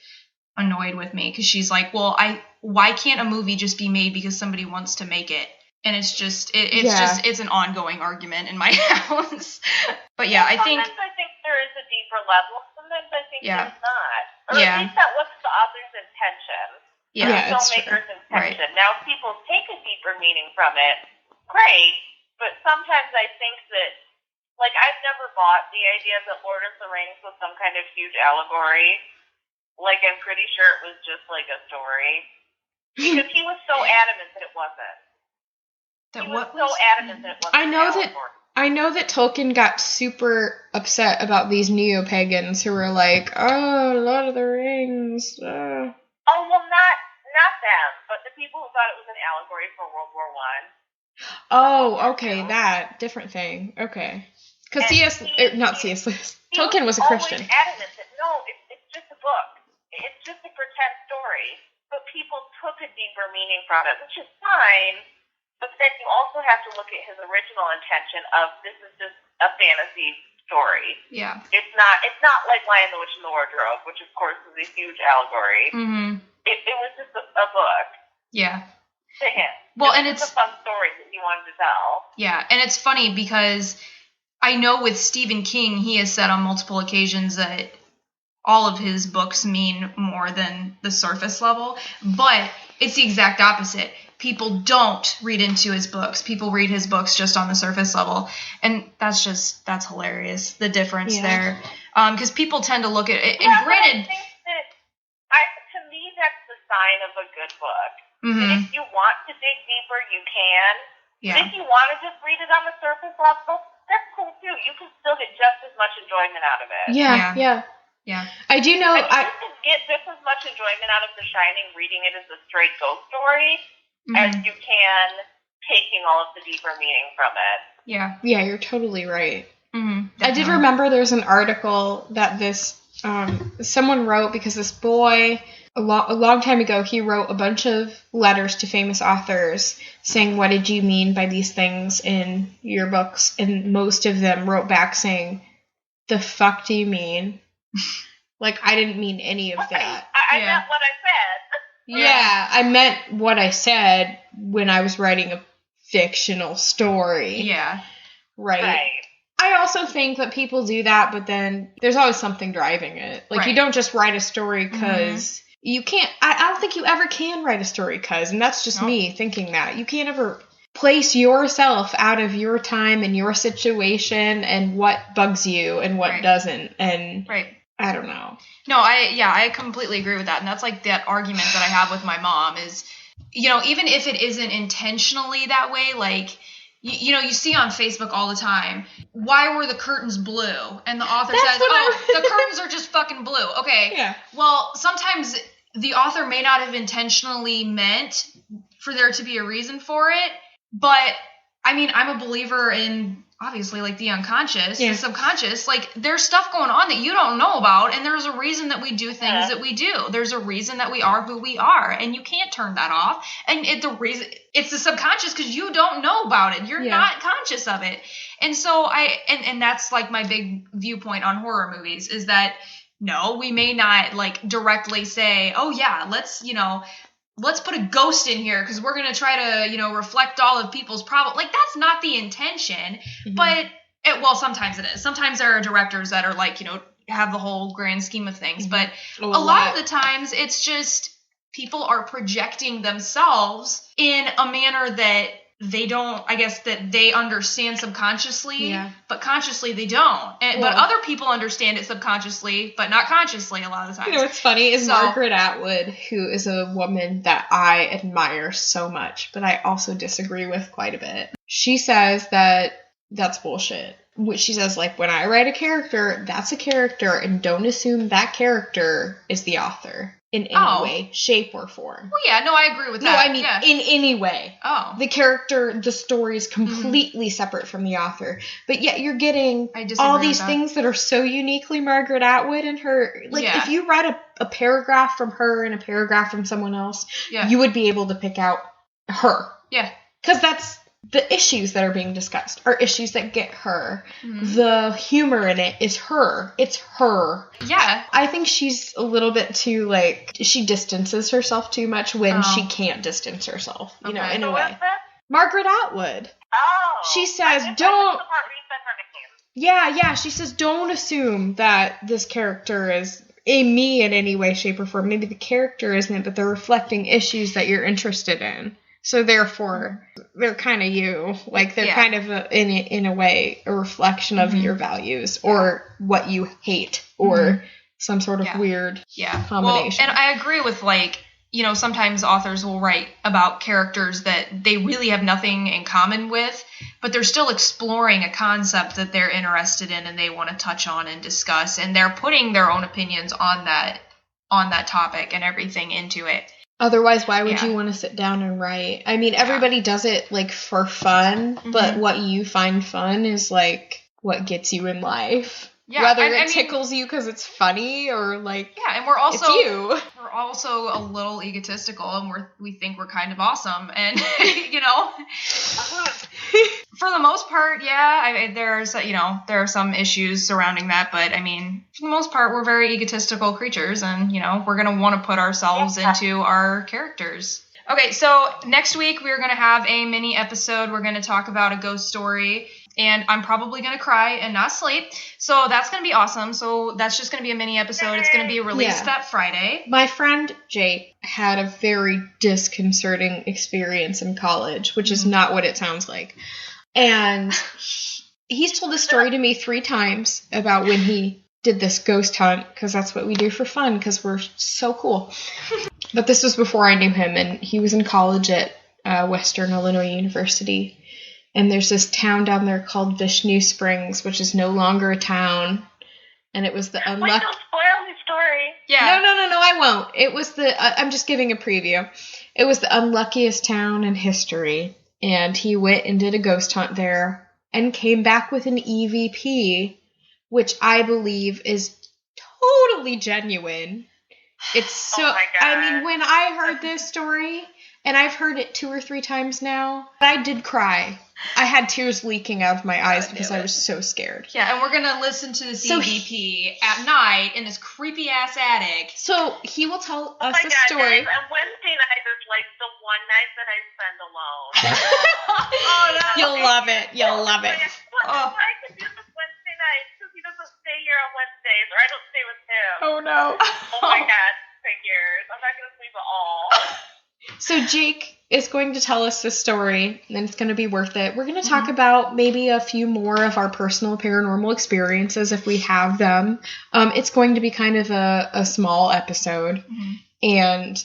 S1: annoyed with me, because she's like, well, why can't a movie just be made because somebody wants to make it? And it's just, it's an ongoing argument in my house. But I think...
S3: Sometimes I think there is a deeper level. Sometimes I think there's not. Or at least that was the author's intention.
S1: Yeah,
S3: the filmmaker's intention. Right. Now, if people take a deeper meaning from it, great. But sometimes I think that, like, I've never bought the idea that Lord of the Rings was some kind of huge allegory. Like, I'm pretty sure it was just, like, a story. Because he was so adamant that it wasn't. Adamant that it wasn't.
S2: I know that Tolkien got super upset about these neo-pagans who were like, oh, Lord of the Rings.
S3: Oh, well, not them, but the people who thought it was an allegory for World War I.
S2: Oh, okay, that. Different thing. Okay. Because C.S. Lewis. Tolkien was a Christian.
S3: He was always adamant that, no, it's just a book. It's just a pretend story. But people took a deeper meaning from it, which is fine. But then you also have to look at his original intention of this is just a fantasy story.
S1: Yeah.
S3: It's not like Lion, the Witch, and the Wardrobe, which of course is a huge allegory. It was just a book.
S1: Yeah.
S3: To him.
S1: Well,
S3: and it's a fun story that he wanted to tell.
S1: Yeah, and it's funny because I know with Stephen King, he has said on multiple occasions that all of his books mean more than the surface level, but it's the exact opposite. people don't read into his books. People read his books just on the surface level. And that's hilarious, the difference there. Because people tend to look at it. And granted,
S3: I think that, to me, that's the sign of a good book.
S1: Mm-hmm.
S3: And if you want to dig deeper, you can.
S1: Yeah.
S3: But if you want to just read it on the surface level, that's cool too. You can still get just as much enjoyment out of it.
S2: Yeah. I do know.
S3: You can get just as much enjoyment out of The Shining reading it as a straight ghost story as you can taking all of the deeper meaning from it.
S1: Yeah.
S2: Yeah, you're totally right.
S1: Mm-hmm,
S2: I did remember there's an article that someone wrote because this boy, a long time ago, he wrote a bunch of letters to famous authors saying, what did you mean by these things in your books? And most of them wrote back saying, the fuck do you mean? Like, I didn't mean any of that.
S3: I meant what I said.
S2: Yeah, I meant what I said when I was writing a fictional story.
S1: Yeah.
S2: Right. I also think that people do that, but then there's always something driving it. Like, you don't just write a story because you can't. I don't think you ever can write a story because, and that's just me thinking that. You can't ever place yourself out of your time and your situation and what bugs you and what doesn't. And I don't know.
S1: No, I completely agree with that. And that's like that argument that I have with my mom is, even if it isn't intentionally that way, like, you see on Facebook all the time, why were the curtains blue? And the author says, the curtains are just fucking blue. Okay. Yeah. Well, sometimes the author may not have intentionally meant for there to be a reason for it. But, I mean, I'm a believer in, obviously, like, the unconscious, the subconscious. Like, there's stuff going on that you don't know about, and there's a reason that we do things that we do. There's a reason that we are who we are, and you can't turn that off. And it's the subconscious because you don't know about it. You're not conscious of it. And so and that's, like, my big viewpoint on horror movies is that, no, we may not, like, directly say, oh, yeah, let's put a ghost in here because we're going to try to, reflect all of people's problems. Like, that's not the intention. But, sometimes it is. Sometimes there are directors that are like, have the whole grand scheme of things. But a lot of the times it's just people are projecting themselves in a manner that they don't, I guess, that they understand subconsciously, but consciously they don't. But other people understand it subconsciously, but not consciously a lot of the times.
S2: What's funny is Margaret Atwood, who is a woman that I admire so much, but I also disagree with quite a bit. She says that that's bullshit. She says, like, when I write a character, that's a character, and don't assume that character is the author. In any way, shape, or form.
S1: Well, yeah, no, I agree with that.
S2: No, I mean, in any way. Oh. The character, the story is completely separate from the author. But yet you're getting all these things that are so uniquely Margaret Atwood and her. Like, if you read a paragraph from her and a paragraph from someone else, you would be able to pick out her. Yeah. Because that's the issues that are being discussed are issues that get her. The humor in it is her. It's her. Yeah. I think she's a little bit too, like, she distances herself too much when she can't distance herself, in a way. Margaret Atwood. Oh. She says, don't... Yeah, she says, don't assume that this character is a me in any way, shape, or form. Maybe the character isn't, but they're reflecting issues that you're interested in. So therefore, they're kind of you. Like, they're kind of, in a way, a reflection of your values or what you hate or some sort of weird combination.
S1: Well, and I agree with, like, sometimes authors will write about characters that they really have nothing in common with, but they're still exploring a concept that they're interested in and they want to touch on and discuss, and they're putting their own opinions on that topic and everything into it.
S2: Otherwise, why would you want to sit down and write? I mean, everybody does it, like, for fun, but what you find fun is, like, what gets you in life. Yeah, whether it tickles you because it's funny or, like,
S1: and we're also,
S2: it's you.
S1: We're also a little egotistical, and we think we're kind of awesome, and, for the most part, there are some issues surrounding that, but, I mean, for the most part, we're very egotistical creatures, and, we're going to want to put ourselves into our characters. Okay, so next week we're going to have a mini episode. We're going to talk about a ghost story. And I'm probably going to cry and not sleep. So that's going to be awesome. So that's just going to be a mini episode. It's going to be released that Friday.
S2: My friend Jake had a very disconcerting experience in college, which is not what it sounds like. And he's told this story to me 3 times about when he did this ghost hunt, because that's what we do for fun, because we're so cool. But this was before I knew him, and he was in college at Western Illinois University. And there's this town down there called Vishnu Springs, which is no longer a town. And it was the
S3: Wait, don't spoil the story.
S1: Yeah.
S2: No, I won't. It was I'm just giving a preview. It was the unluckiest town in history. And he went and did a ghost hunt there and came back with an EVP, which I believe is totally genuine. It's so,
S3: oh my God.
S2: I mean, when I heard this story, and I've heard it 2 or 3 times now, I did cry. I had tears leaking out of my eyes because I was so scared.
S1: Yeah, and we're going to listen to this EVP at night in this creepy-ass attic.
S2: So he will tell us
S3: the
S2: story.
S3: Guys, and Wednesday night is like the one night that I spend alone.
S1: Oh, no.
S2: You'll love it. You'll love it.
S3: I could do this Wednesday night because he doesn't stay here on Wednesdays, or I don't stay with him.
S2: Oh, no.
S3: Oh, my God. Figures. I'm not going to sleep at all.
S2: So Jake is going to tell us this story, and it's going to be worth it. We're going to talk about maybe a few more of our personal paranormal experiences if we have them. It's going to be kind of a small episode, and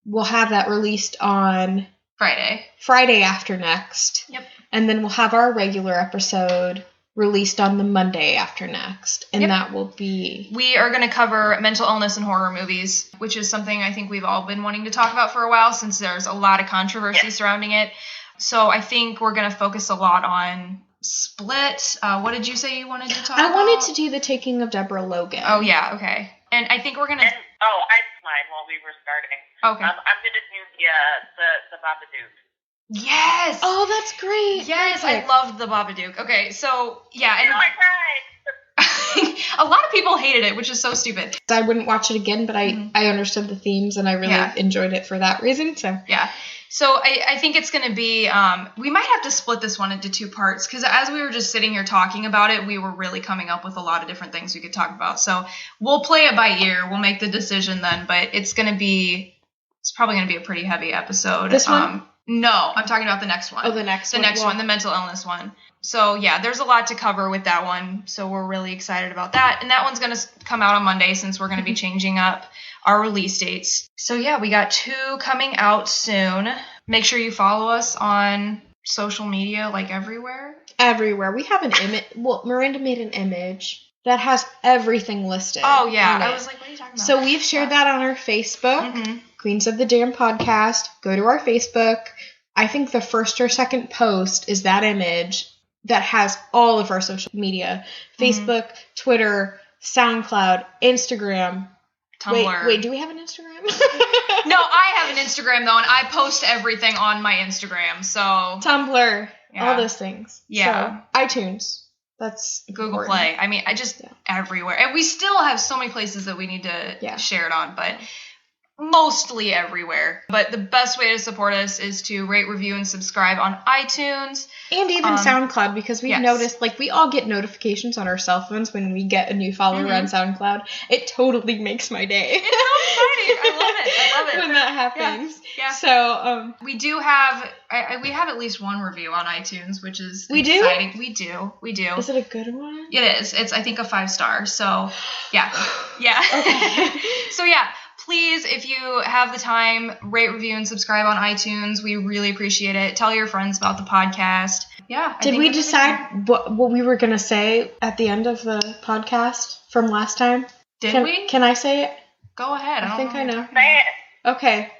S2: we'll have that released on Friday after next.
S1: Yep.
S2: And then we'll have our regular episode released on the Monday after next, and that will be...
S1: We are going to cover mental illness and horror movies, which is something I think we've all been wanting to talk about for a while since there's a lot of controversy surrounding it. So I think we're going to focus a lot on Split. What did you say you wanted to talk about?
S2: I wanted to do The Taking of Deborah Logan.
S1: Oh, yeah, okay. And I think we're going to...
S3: I slide while we were starting.
S1: Okay.
S3: I'm going to do the Babadook.
S1: Yes!
S2: Oh, that's great.
S1: Yes,
S2: Perfect.
S1: I loved the Babadook. Okay, so, yeah. And
S3: I cried.
S1: a lot of people hated it, which is so stupid.
S2: I wouldn't watch it again, but I understood the themes, and I really enjoyed it for that reason. So
S1: yeah. So I think it's going to be, we might have to split this one into 2 parts, because as we were just sitting here talking about it, we were really coming up with a lot of different things we could talk about. So we'll play it by ear. We'll make the decision then, but it's probably going to be a pretty heavy episode.
S2: This one?
S1: No, I'm talking about the next one.
S2: Oh, the next one.
S1: The next one, the mental illness one. So, yeah, there's a lot to cover with that one. So we're really excited about that. And that one's going to come out on Monday since we're going to be changing up our release dates. So, yeah, we got 2 coming out soon. Make sure you follow us on social media, like everywhere.
S2: Everywhere. We have an image. Well, Miranda made an image that has everything listed.
S1: Oh, yeah. I was like, what are you talking about?
S2: So we've shared that on our Facebook, Queens of the Damn Podcast. Go to our Facebook. I think the first or second post is that image that has all of our social media. Facebook, Twitter, SoundCloud, Instagram.
S1: Tumblr.
S2: Wait, do we have an Instagram?
S1: No, I have an Instagram, though, and I post everything on my Instagram, so...
S2: Tumblr. All those things.
S1: Yeah.
S2: So, iTunes. That's
S1: Google
S2: important.
S1: Play. I mean, everywhere. And we still have so many places that we need to share it on, but mostly everywhere. But the best way to support us is to rate, review, and subscribe on iTunes.
S2: And even SoundCloud, because we've noticed, like, we all get notifications on our cell phones when we get a new follower on SoundCloud. It totally makes my day.
S1: It's so exciting. I love it.
S2: When that happens.
S1: Yeah.
S2: So,
S1: we do have, we have at least 1 review on iTunes, which is exciting. We do? We do.
S2: Is it a good one?
S1: It is. It's, I think, a 5-star. So, yeah. Yeah.
S2: Okay.
S1: So, yeah. Please, if you have the time, rate, review, and subscribe on iTunes. We really appreciate it. Tell your friends about the podcast. Yeah.
S2: Did we decide what we were going to say at the end of the podcast from last time?
S1: Did we?
S2: Can I say it?
S1: Go ahead.
S2: I think I know.
S3: Say it.
S2: Okay.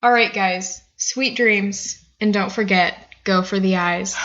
S2: All right, guys. Sweet dreams. And don't forget, go for the eyes.